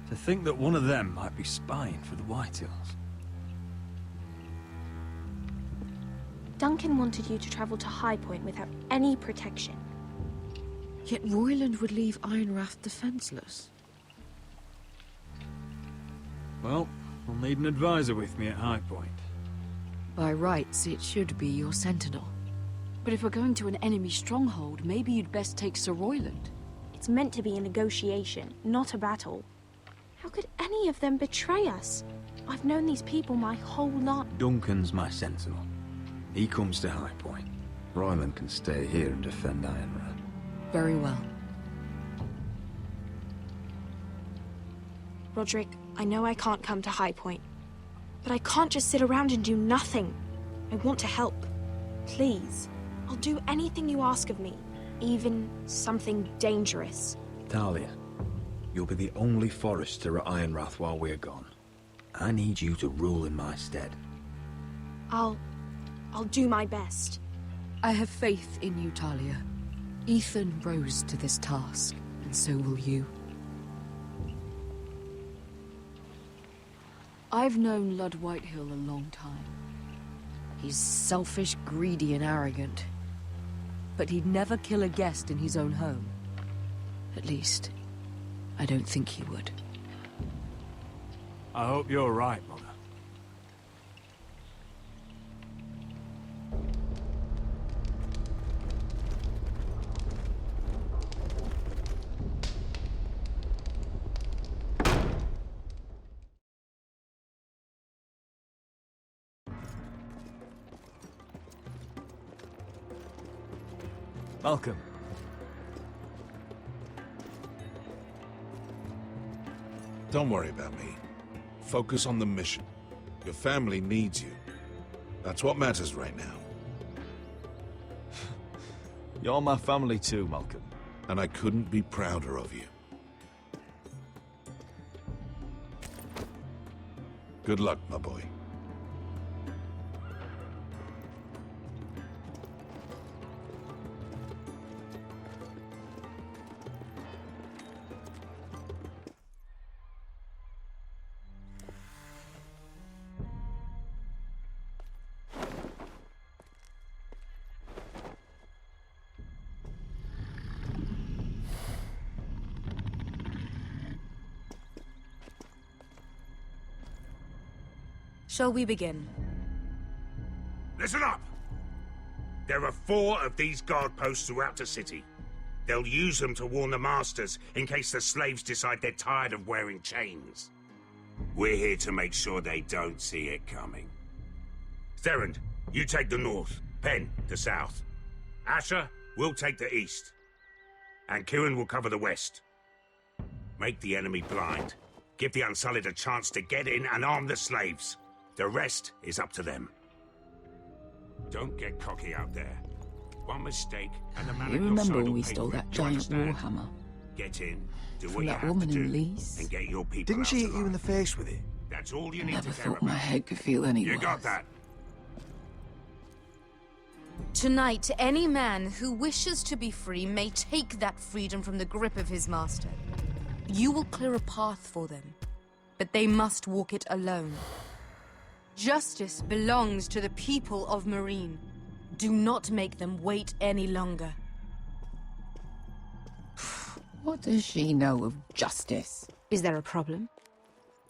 To think that one of them might be spying for the Whitehills. Duncan wanted you to travel to High Point without any protection. Yet Royland would leave Ironrath defenseless. Well, I'll need an advisor with me at High Point. By rights, it should be your sentinel. But if we're going to an enemy stronghold, maybe you'd best take Sir Royland. It's meant to be a negotiation, not a battle. How could any of them betray us? I've known these people my whole life. Duncan's my sentinel. He comes to High Point. Royland can stay here and defend Ironrath. Very well. Roderick, I know I can't come to High Point, but I can't just sit around and do nothing. I want to help. Please. I'll do anything you ask of me, even something dangerous. Talia, you'll be the only Forester at Ironrath while we're gone. I need you to rule in my stead. I'll do my best. I have faith in you, Talia. Ethan rose to this task, and so will you. I've known Lord Whitehill a long time. He's selfish, greedy, and arrogant. But he'd never kill a guest in his own home. At least, I don't think he would. I hope you're right, Mother. Malcolm. Don't worry about me. Focus on the mission. Your family needs you. That's what matters right now. You're my family too, Malcolm. And I couldn't be prouder of you. Good luck, my boy. Shall we begin? Listen up! There are 4 of these guard posts throughout the city. They'll use them to warn the masters in case the slaves decide they're tired of wearing chains. We're here to make sure they don't see it coming. Therend, you take the north. Penn, the south. Asher, we'll take the east. And Kieran will cover the west. Make the enemy blind. Give the Unsullied a chance to get in and arm the slaves. The rest is up to them. Don't get cocky out there. One mistake, and the man You at your remember side when will we pay stole for it, that you giant understand? warhammer? Get in, do From what you that have woman to in do, Lee's? and get your people Didn't out she hit alive. you in the face with it? That's all you need Never to care thought my about. head could feel any You worse. got that? Tonight, any man who wishes to be free may take that freedom from the grip of his master. You will clear a path for them, but they must walk it alone. Justice belongs to the people of Marine. Do not make them wait any longer. What does she know of justice? Is there a problem?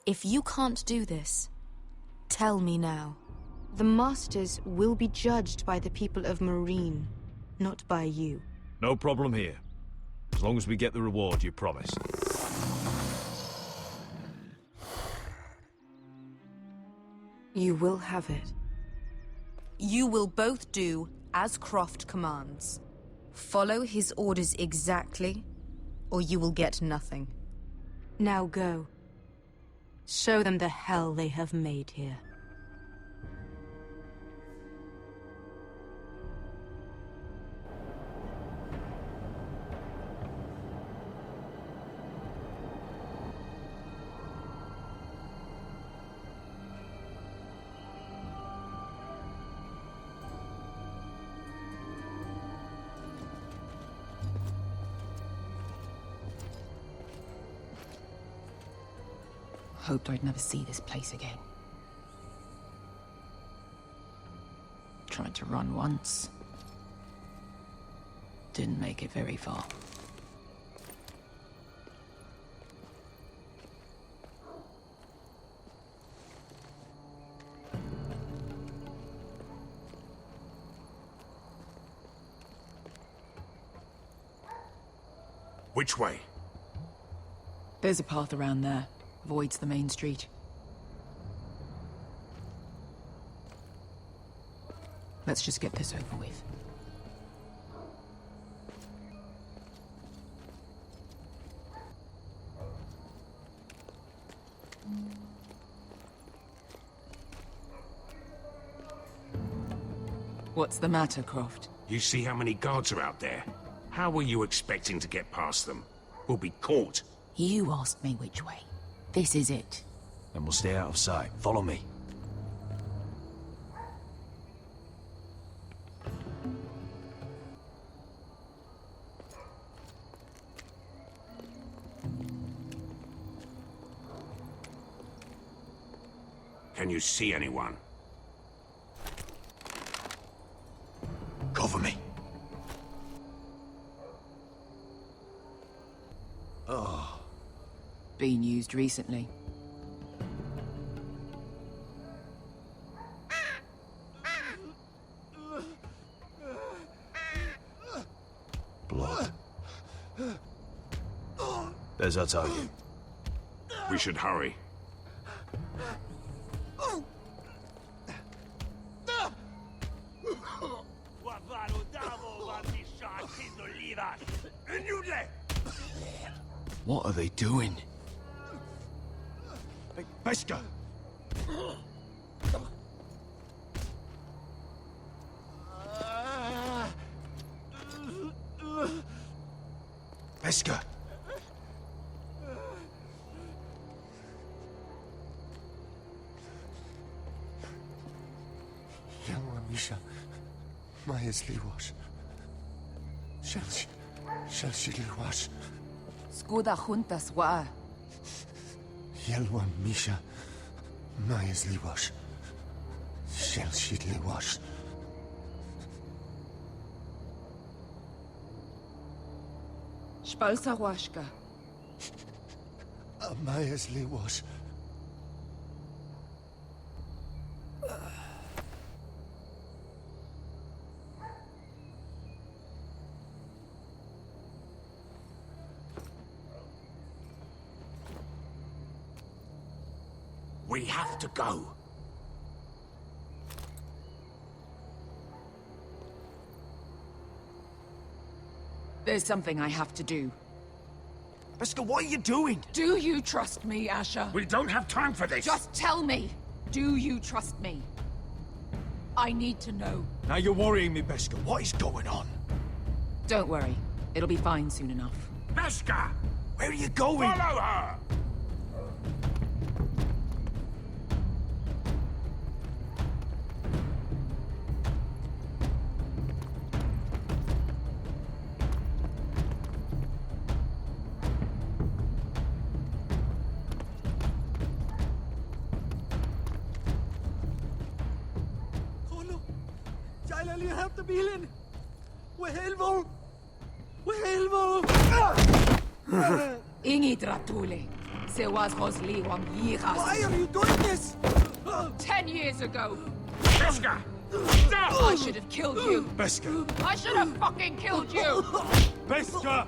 If you can't do this, tell me now. The Masters will be judged by the people of Marine, not by you. No problem here. As long as we get the reward you promised. You will have it. You will both do as Croft commands. Follow his orders exactly, or you will get nothing. Now go. Show them the hell they have made here. Hoped I'd never see this place again. Tried to run once. Didn't make it very far. Which way? There's a path around there. Avoids the main street. Let's just get this over with. What's the matter, Croft? You see how many guards are out there? How were you expecting to get past them? We'll be caught. You asked me which way. This is it. Then we'll stay out of sight. Follow me. Can you see anyone? Cover me. Oh. Been used recently. Blood. There's our target. We should hurry. What are they doing? Pesca! Pesca! Yelwa Misha, Maya's Liwash. Shelshi Liwash. Skuda juntas wa. Yelwa Misha, Maya's Liwash. Shelshi Liwash. Spalsa washka. Maya's Liwash. We have to go. There's something I have to do. Pesca, what are you doing? Do you trust me, Asher? We don't have time for this. Just tell me. Do you trust me? I need to know. Now you're worrying me, Beskar. What is going on? Don't worry. It'll be fine soon enough. Beskar! Where are you going? Follow her! Ingi Dratule. Se was Rosli Wang Yiras. Why are you doing this? 10 years ago. Beskar! Stop! I should have killed you. Beskar! I should have fucking killed you. Beskar!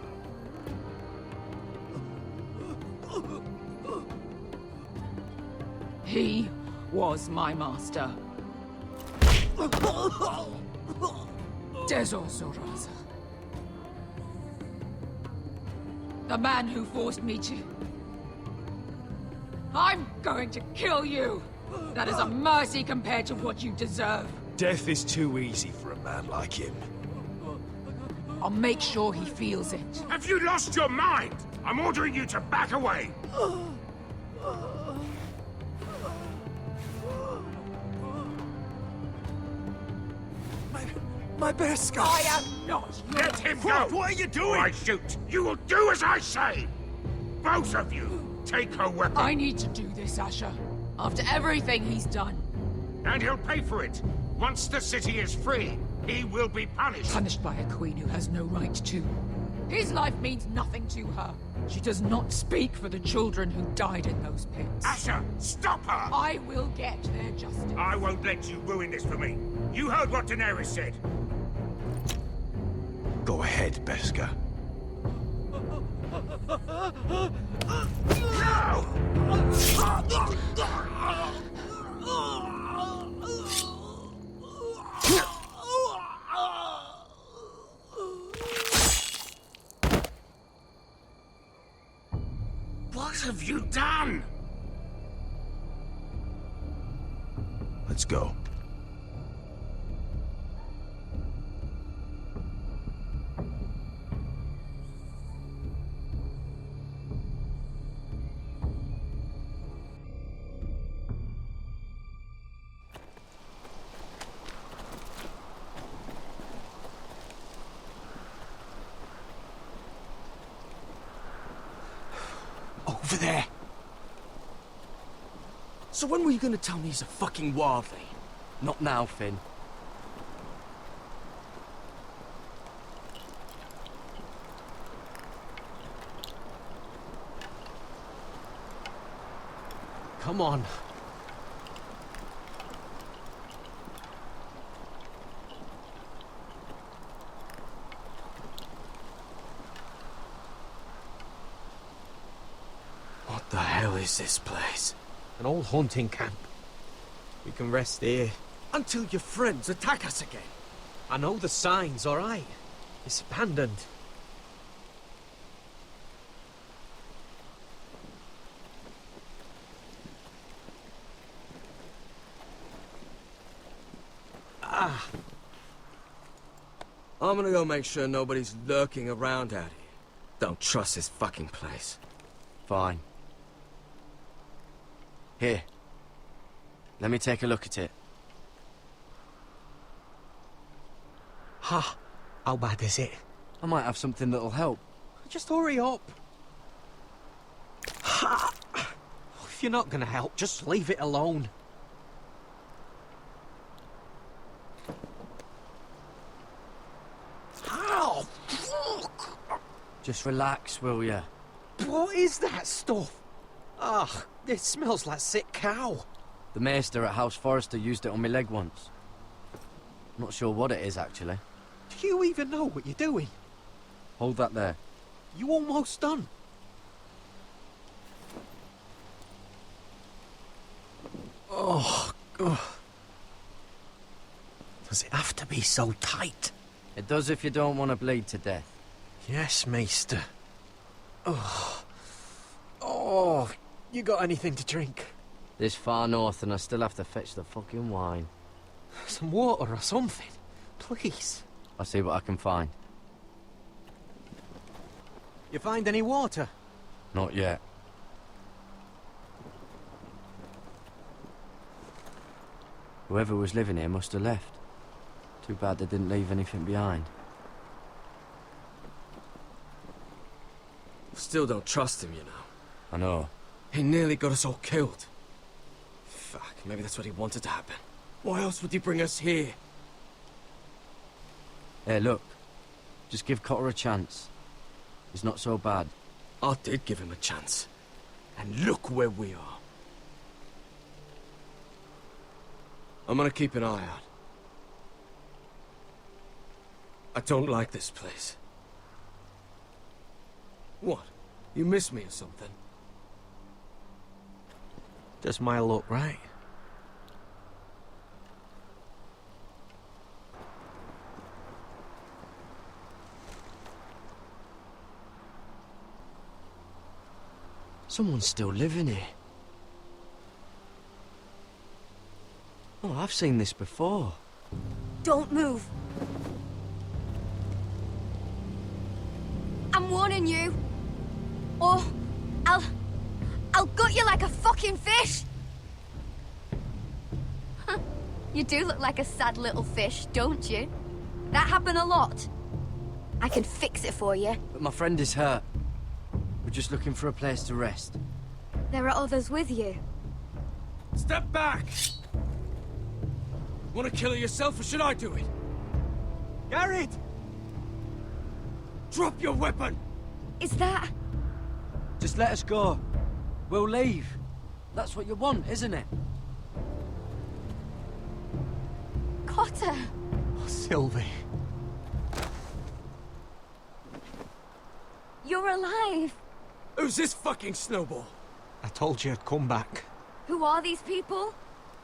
He was my master. Dezor Zoraza. The man who forced me to... I'm going to kill you! That is a mercy compared to what you deserve. Death is too easy for a man like him. I'll make sure he feels it. Have you lost your mind? I'm ordering you to back away! My Beskar! I am not your... Let him go! What are you doing? Or I shoot! You will do as I say! Both of you! Take her weapon! I need to do this, Asher. After everything he's done. And he'll pay for it! Once the city is free, he will be punished! Punished by a queen who has no right to. His life means nothing to her. She does not speak for the children who died in those pits. Asher, stop her! I will get their justice. I won't let you ruin this for me. You heard what Daenerys said. Go ahead, Beskar. What have you done? Let's go. Over there. So when were you gonna tell me he's a fucking wildling? Not now, Finn. Come on. What the hell is this place? An old hunting camp. We can rest here. Until your friends attack us again. I know the signs, alright? It's abandoned. I'm gonna go make sure nobody's lurking around out here. Don't trust this fucking place. Fine. Here. Let me take a look at it. Ha! How bad is it? I might have something that'll help. Just hurry up. Ha! If you're not gonna help, just leave it alone. How? Fuck! Just relax, will ya? What is that stuff? Ugh, it smells like sick cow. The maester at House Forrester used it on my leg once. Not sure what it is, actually. Do you even know what you're doing? Hold that there. You almost done. Oh, God. Does it have to be so tight? It does if you don't want to bleed to death. Yes, maester. Oh, you got anything to drink? This far north and I still have to fetch the fucking wine. Some water or something. Please. I'll see what I can find. You find any water? Not yet. Whoever was living here must have left. Too bad they didn't leave anything behind. Still don't trust him, you know. I know. He nearly got us all killed. Fuck, maybe that's what he wanted to happen. Why else would he bring us here? Hey, look. Just give Cotter a chance. He's not so bad. I did give him a chance. And look where we are. I'm gonna keep an eye out. I don't like this place. What? You miss me or something? Does my look right? Someone's still living here. Oh, I've seen this before. Don't move. I'm warning you. Or I'll gut you like a fucking fish. You do look like a sad little fish, don't you? That happened a lot. I can fix it for you. But my friend is hurt. We're just looking for a place to rest. There are others with you. Step back! Want to kill her yourself, or should I do it? Garrett! Drop your weapon! Is that... Just let us go. We'll leave. That's what you want, isn't it? Cotter! Oh, Sylvie. You're alive! Who's this fucking snowball? I told you I'd come back. Who are these people?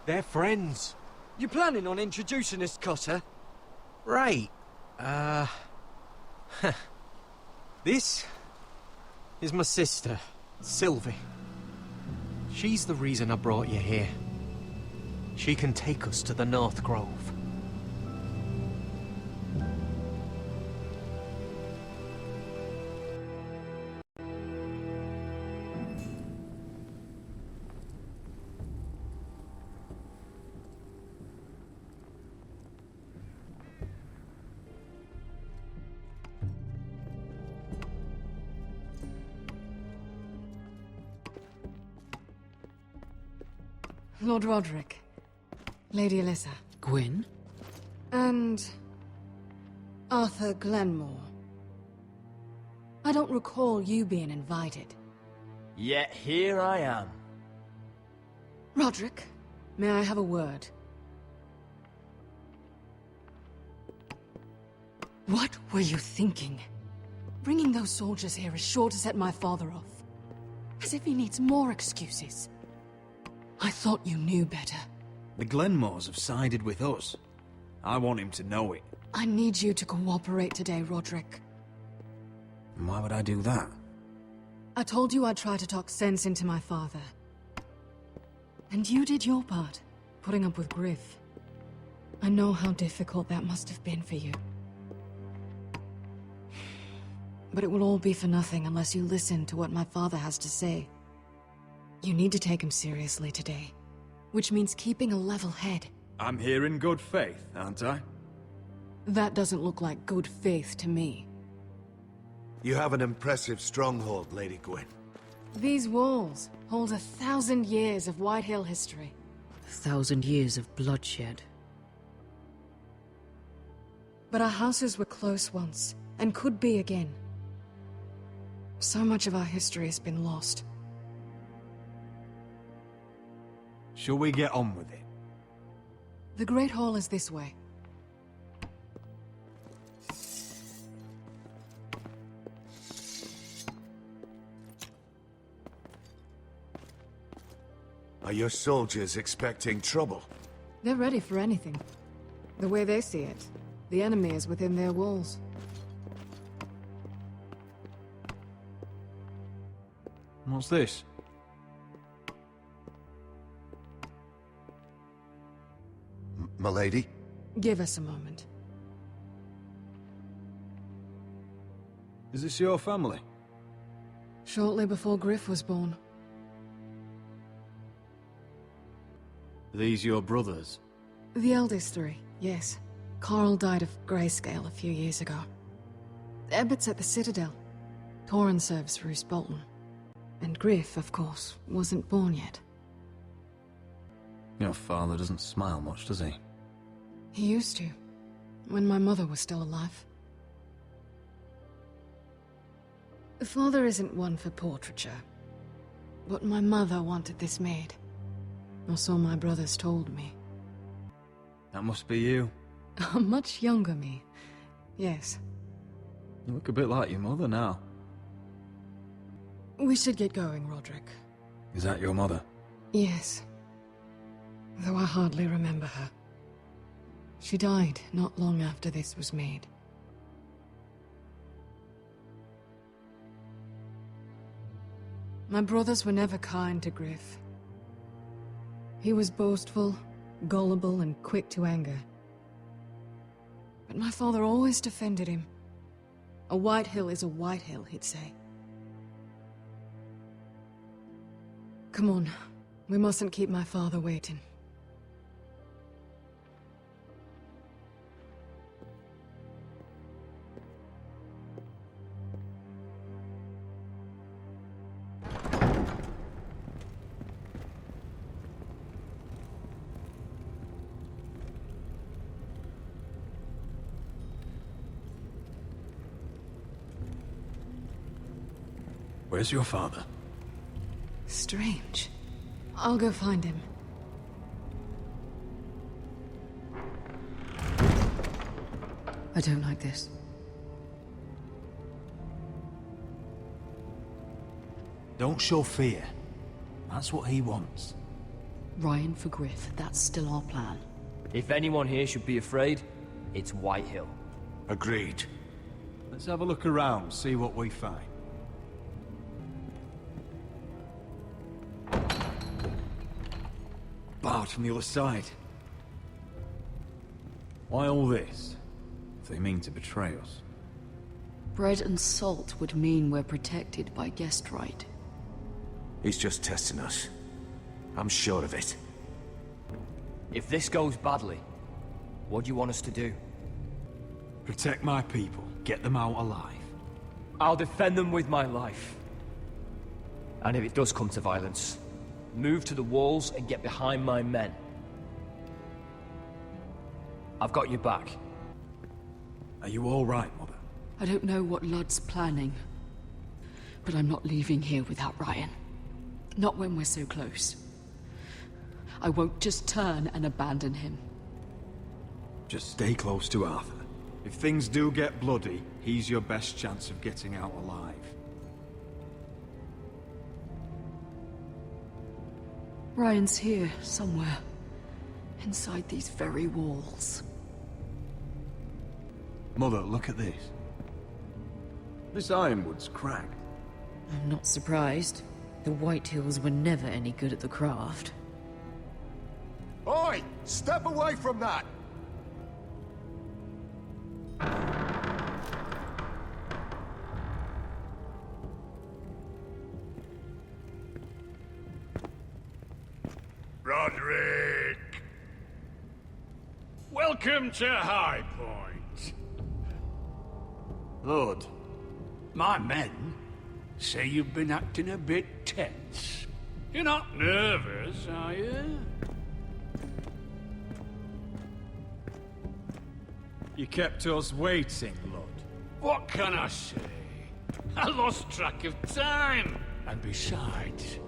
They're friends. You planning on introducing us, Cotter? Right. This is my sister, Sylvie. She's the reason I brought you here. She can take us to the North Grove. Lord Roderick, Lady Alyssa. Gwyn? And... Arthur Glenmore. I don't recall you being invited. Yet here I am. Roderick, may I have a word? What were you thinking? Bringing those soldiers here is sure to set my father off. As if he needs more excuses. I thought you knew better. The Glenmores have sided with us. I want him to know it. I need you to cooperate today, Roderick. Why would I do that? I told you I'd try to talk sense into my father. And you did your part, putting up with Griff. I know how difficult that must have been for you. But it will all be for nothing unless you listen to what my father has to say. You need to take him seriously today, which means keeping a level head. I'm here in good faith, aren't I? That doesn't look like good faith to me. You have an impressive stronghold, Lady Gwyn. These walls hold 1,000 years of Whitehill history. 1,000 years of bloodshed. But our houses were close once, and could be again. So much of our history has been lost. Shall we get on with it? The Great Hall is this way. Are your soldiers expecting trouble? They're ready for anything. The way they see it, the enemy is within their walls. What's this? milady. Give us a moment. Is this your family? Shortly before Griff was born. These your brothers? The eldest three, yes. Carl died of grayscale a few years ago. Ebbett's at the Citadel. Torrin serves Roose Bolton. And Griff, of course, wasn't born yet. Your father doesn't smile much, does he? He used to, when my mother was still alive. Father isn't one for portraiture, but my mother wanted this made. Or so my brothers told me. That must be you. A much younger me, yes. You look a bit like your mother now. We should get going, Roderick. Is that your mother? Yes. Though I hardly remember her. She died not long after this was made. My brothers were never kind to Griff. He was boastful, gullible, and quick to anger. But my father always defended him. A white hill is a white hill, he'd say. Come on, we mustn't keep my father waiting. Where's your father? Strange. I'll go find him. I don't like this. Don't show fear. That's what he wants. Ryan for Griff, that's still our plan. If anyone here should be afraid, it's Whitehill. Agreed. Let's have a look around, see what we find. Barred from the other side. Why all this? If they mean to betray us. Bread and salt would mean we're protected by guest right. He's just testing us. I'm sure of it. If this goes badly, what do you want us to do? Protect my people. Get them out alive. I'll defend them with my life. And if it does come to violence, move to the walls and get behind my men. I've got your back. Are you all right, Mother? I don't know what Ludd's planning, but I'm not leaving here without Ryan. Not when we're so close. I won't just turn and abandon him. Just stay close to Arthur. If things do get bloody, he's your best chance of getting out alive. Ryan's here, somewhere. Inside these very walls. Mother, look at this. This ironwood's cracked. I'm not surprised. The Whitehills were never any good at the craft. Oi! Step away from that! Roderick! Welcome to High Point. Lord, my men say you've been acting a bit tense. You're not nervous, are you? You kept us waiting, Lord. What can I say? I lost track of time. And besides,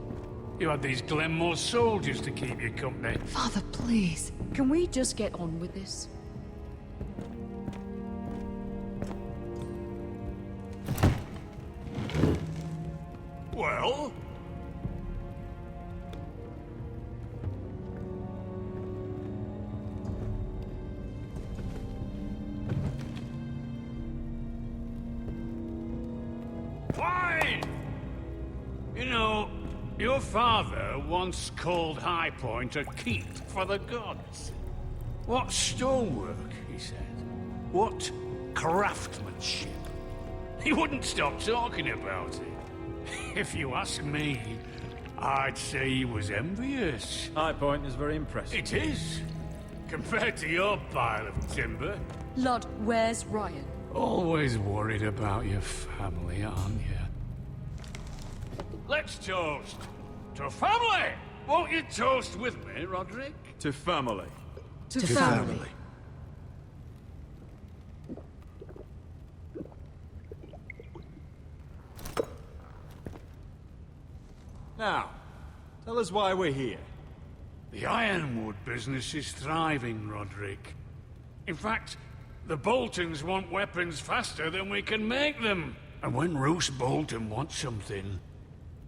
you had these Glenmore soldiers to keep you company. Father, please. Can we just get on with this? Well? Fine! You know, your father once called High Point a keep for the gods. What stonework, he said. What craftsmanship. He wouldn't stop talking about it. If you ask me, I'd say he was envious. High Point is very impressive. It is. Compared to your pile of timber. Lord, where's Ryan? Always worried about your family, aren't you? Let's toast. To family! Won't you toast with me, Roderick? To family. To family. Now, tell us why we're here. The ironwood business is thriving, Roderick. In fact, the Boltons want weapons faster than we can make them. And when Roose Bolton wants something...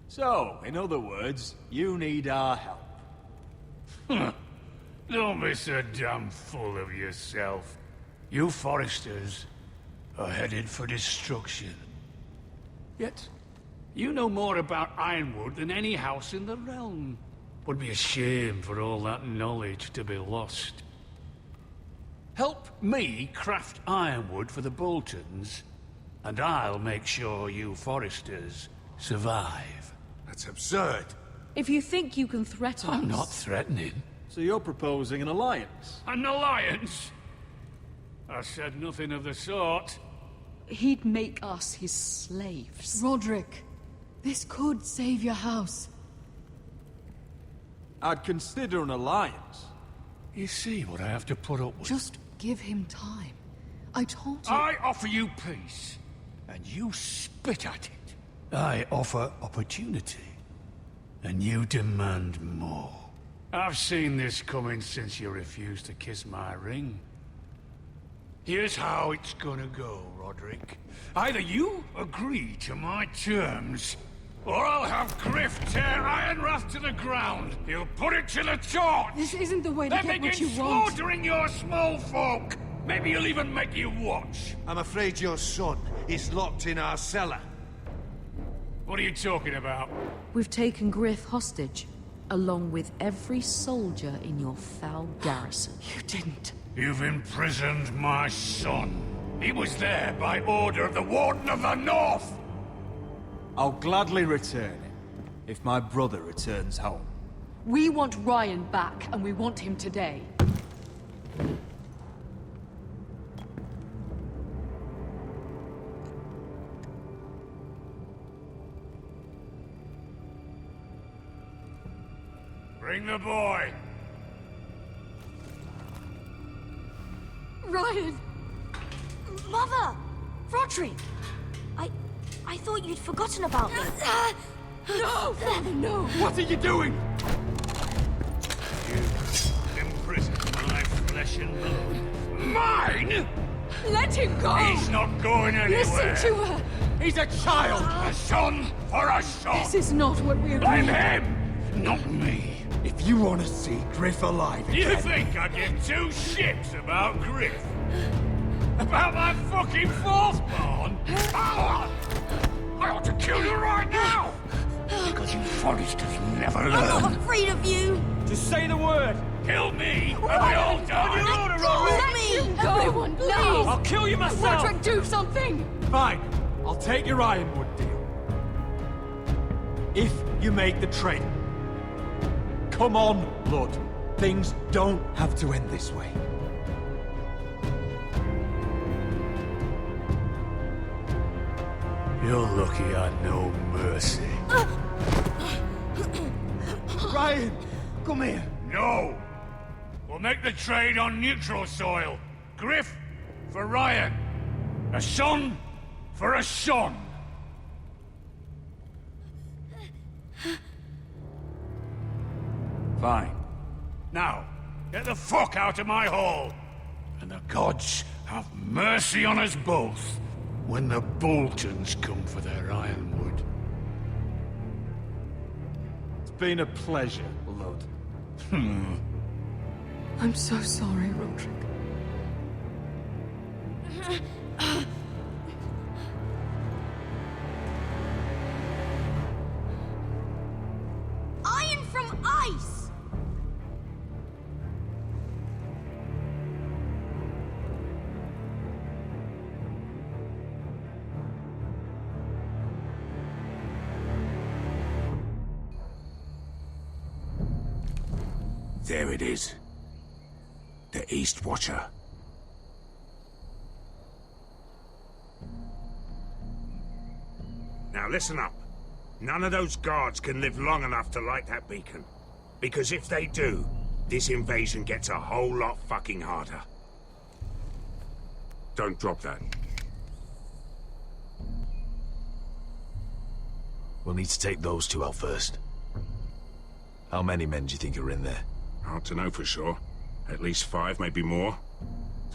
So, in other words, you need our help. Don't be so damn full of yourself. You Foresters are headed for destruction. Yet, you know more about ironwood than any house in the realm. Would be a shame for all that knowledge to be lost. Help me craft ironwood for the Boltons, and I'll make sure you Foresters survive. That's absurd. If you think you can threaten us... I'm not threatening. So you're proposing an alliance? An alliance? I said nothing of the sort. He'd make us his slaves. Roderick, this could save your house. I'd consider an alliance. You see what I have to put up with? Just give him time. I told you... I offer you peace, and you spit at it. I offer opportunity, and you demand more. I've seen this coming since you refused to kiss my ring. Here's how it's gonna go, Roderick. Either you agree to my terms, or I'll have Griff tear Ironrath to the ground. He'll put it to the torch. This isn't the way to get what you want. Slaughtering your small folk. Maybe he'll even make you watch. I'm afraid your son is locked in our cellar. What are you talking about? We've taken Griff hostage, along with every soldier in your foul garrison. You didn't. You've imprisoned my son. He was there by order of the Warden of the North. I'll gladly return him, if my brother returns home. We want Ryan back, and we want him today. Bring the boy. Ryan! Mother! Roderick! I thought you'd forgotten about me. No! Father, no! What are you doing? You imprison my flesh and blood. Mine? Let him go! He's not going anywhere. Listen to her! He's a child! A son for a son! This is not what we agreed. Blame him, not me. If you want to see Griff alive again... You think I give two shits about Griff? About my fucking fourth-born? I ought to kill you right now! Because you Foresters never learn. I'm not afraid of you! Just say the word! Kill me, and we all die! On your order, Roderick! Let me! Everyone, please! I'll kill you myself! Roderick, do something! Fine, I'll take your ironwood deal. If you make the trade. Come on, Blood. Things don't have to end this way. You're lucky I know mercy. Ryan, come here. No! We'll make the trade on neutral soil. Griff for Ryan. A son for a son. Fine. Now, get the fuck out of my hall. And the gods have mercy on us both when the Boltons come for their ironwood. It's been a pleasure, Blood. I'm so sorry, Roderick. Iron from ice! There it is. The East Watcher. Now listen up. None of those guards can live long enough to light that beacon. Because if they do, this invasion gets a whole lot fucking harder. Don't drop that. We'll need to take those two out first. How many men do you think are in there? Hard to know for sure. At least 5, maybe more.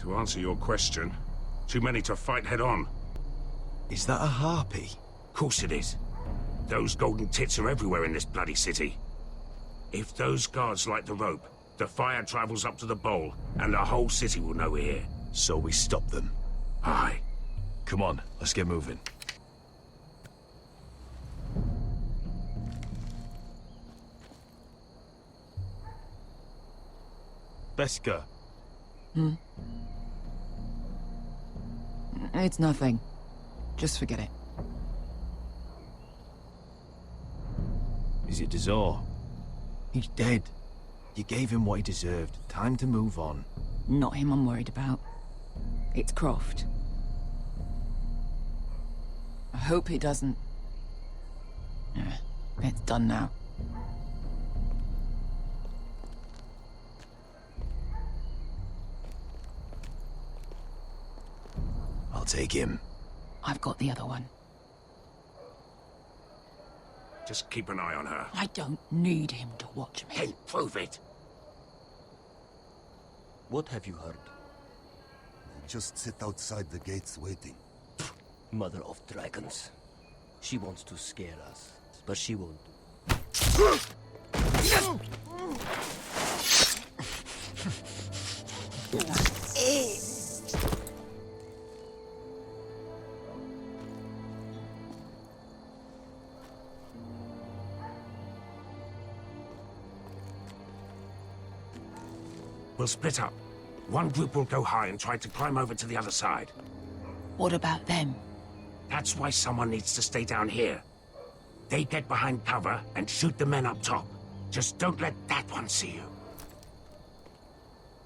To answer your question, too many to fight head on. Is that a harpy? Of course it is. Those golden tits are everywhere in this bloody city. If those guards light the rope, the fire travels up to the bowl, and the whole city will know we're here. So we stop them? Aye. Come on, let's get moving. Beska. It's nothing. Just forget it. Is it Dazor? He's dead. You gave him what he deserved. Time to move on. Not him I'm worried about. It's Croft. I hope he doesn't... It's done now. I'll take him. I've got the other one. Just keep an eye on her. I don't need him to watch me. Then prove it. What have you heard? Just sit outside the gates waiting. Mother of dragons. She wants to scare us, but she won't. We'll split up. One group will go high and try to climb over to the other side. What about them? That's why someone needs to stay down here. They get behind cover and shoot the men up top. Just don't let that one see you.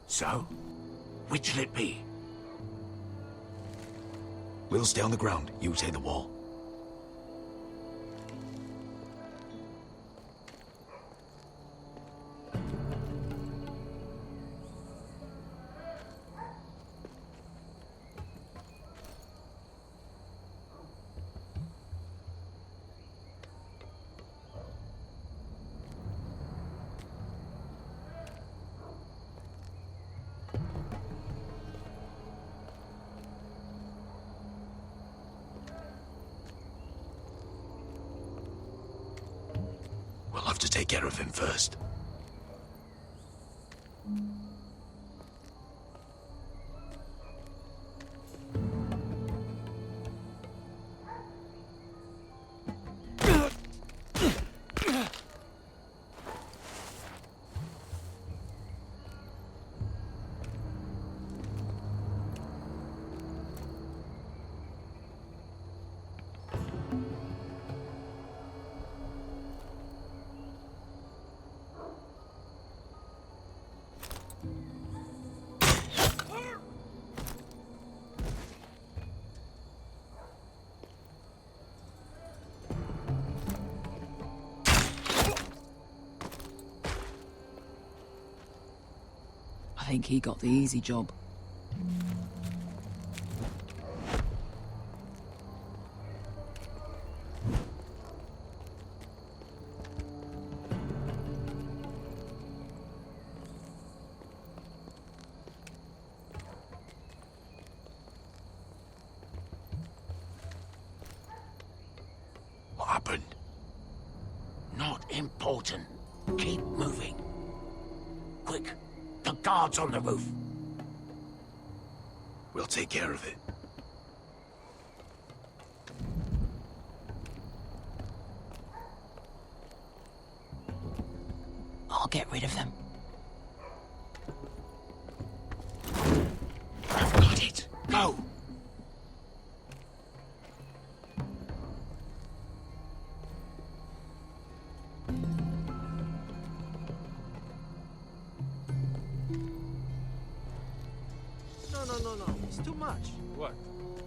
So, which'll it be? We'll stay on the ground. You take the wall. We'll have to take care of him first. I think he got the easy job. What happened? Not important. Keep moving. Quick. The guards on the roof. We'll take care of it. I'll get rid of them. I've got it. Go! It's too much. What?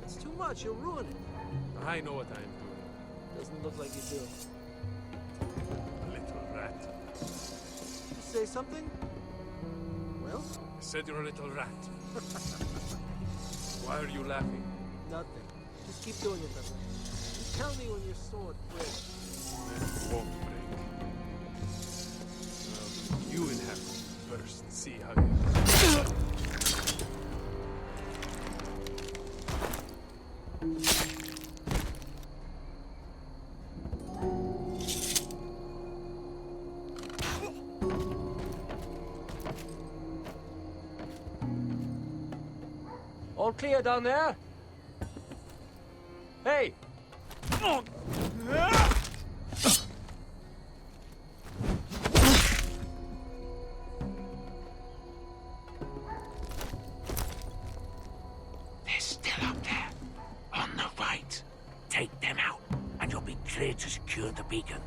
It's too much. You'll ruin it. I know what I'm doing. Doesn't look like you do. Little rat. You say something? Well? I said you're a little rat. Why are you laughing? Nothing. Just keep doing it that way. You tell me when your sword breaks. It won't break. Now, you inhabit first. See how you... All clear down there? Hey! They're still up there. On the right. Take them out, and you'll be clear to secure the beacon.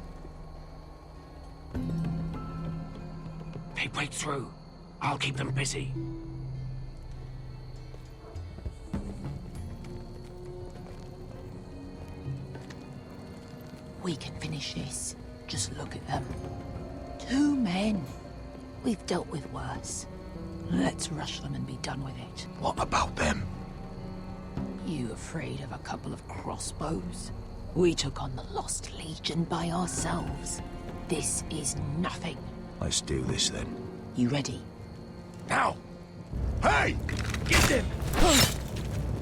They break through. I'll keep them busy. We can finish this. Just look at them. 2 men. We've dealt with worse. Let's rush them and be done with it. What about them? You afraid of a couple of crossbows? We took on the Lost Legion by ourselves. This is nothing. Let's do this then. You ready? Now! Hey! Get them!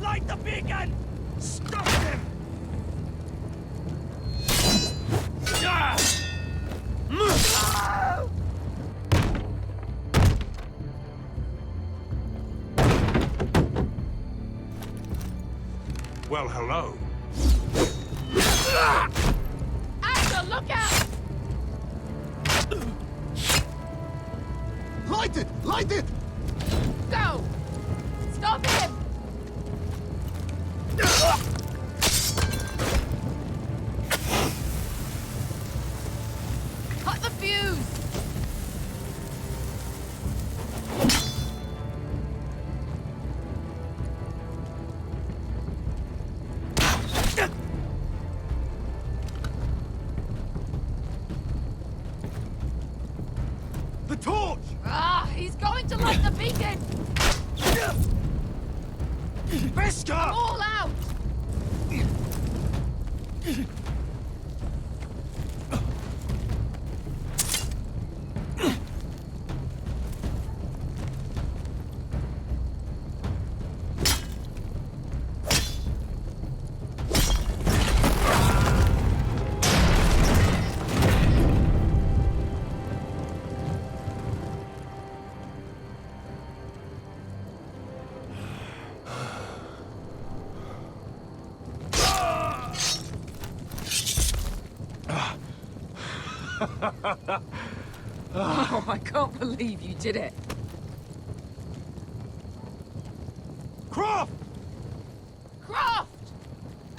Light the beacon! Stop them! Well, hello. Asher, look out! Light it! Light it! Go! Stop him! Cut the fuse! The torch! Ah, he's going to light the beacon! Beskar! I'm all out! Oh, I can't believe you did it. Croft! Croft!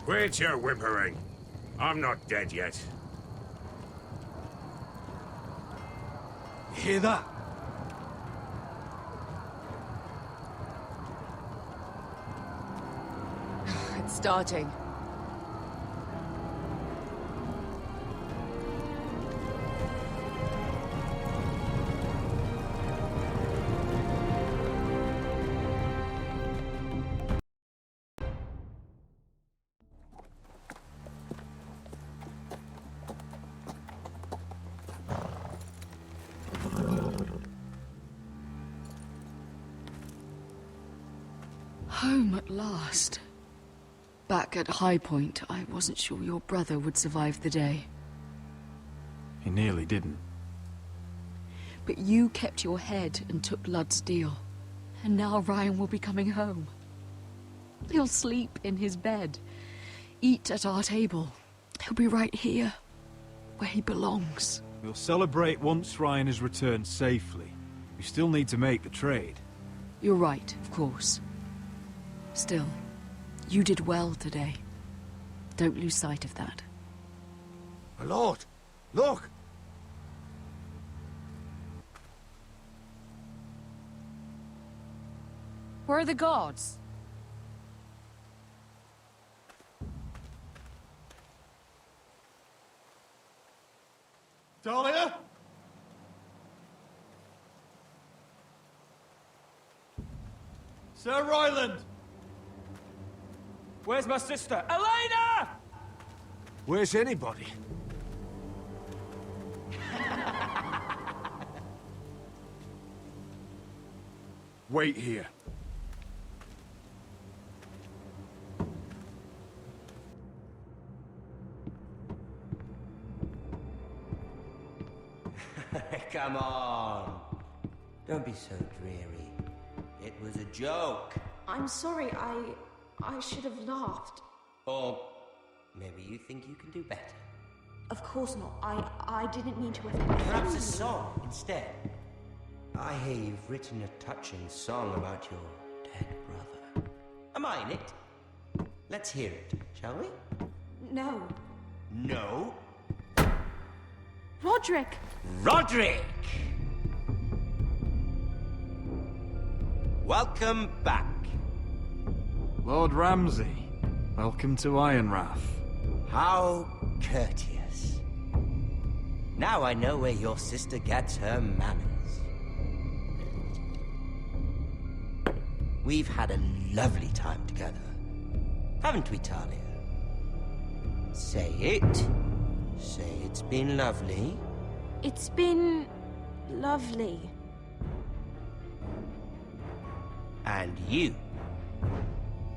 Quit your whimpering. I'm not dead yet. You hear that? It's starting. Home at last. Back at High Point, I wasn't sure your brother would survive the day. He nearly didn't. But you kept your head and took Ludd's deal. And now Ryan will be coming home. He'll sleep in his bed, eat at our table. He'll be right here, where he belongs. We'll celebrate once Ryan has returned safely. We still need to make the trade. You're right, of course. Still, you did well today. Don't lose sight of that. My lord, look! Where are the guards? Talia? Sir Ryland! Where's my sister? Elena! Where's anybody? Wait here. Come on. Don't be so dreary. It was a joke. I'm sorry, I should have laughed. Or maybe you think you can do better. Of course not. I didn't mean to offend. Perhaps a song instead. I hear you've written a touching song about your dead brother. Am I in it? Let's hear it, shall we? No. No? Roderick! Roderick! Welcome back. Lord Ramsay, welcome to Ironrath. How courteous. Now I know where your sister gets her manners. We've had a lovely time together, haven't we, Talia? Say it. Say it's been lovely. It's been lovely. And you.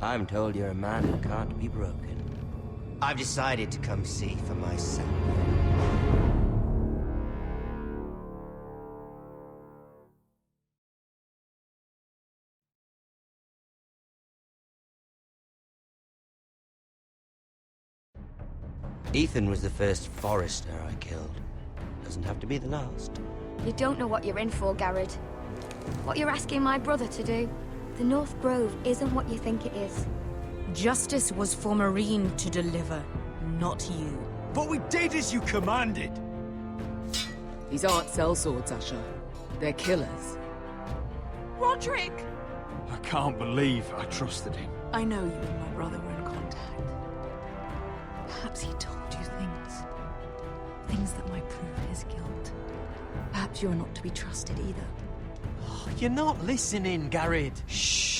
I'm told you're a man who can't be broken. I've decided to come see for myself. Ethan was the first Forester I killed. Doesn't have to be the last. You don't know what you're in for, Garrett. What you're asking my brother to do. The North Grove isn't what you think it is. Justice was for Marine to deliver, not you. But we did as you commanded! These aren't sellswords, Usher. They're killers. Roderick! I can't believe I trusted him. I know you and my brother were in contact. Perhaps he told you things. Things that might prove his guilt. Perhaps you're not to be trusted either. You're not listening, Garrett. Shh.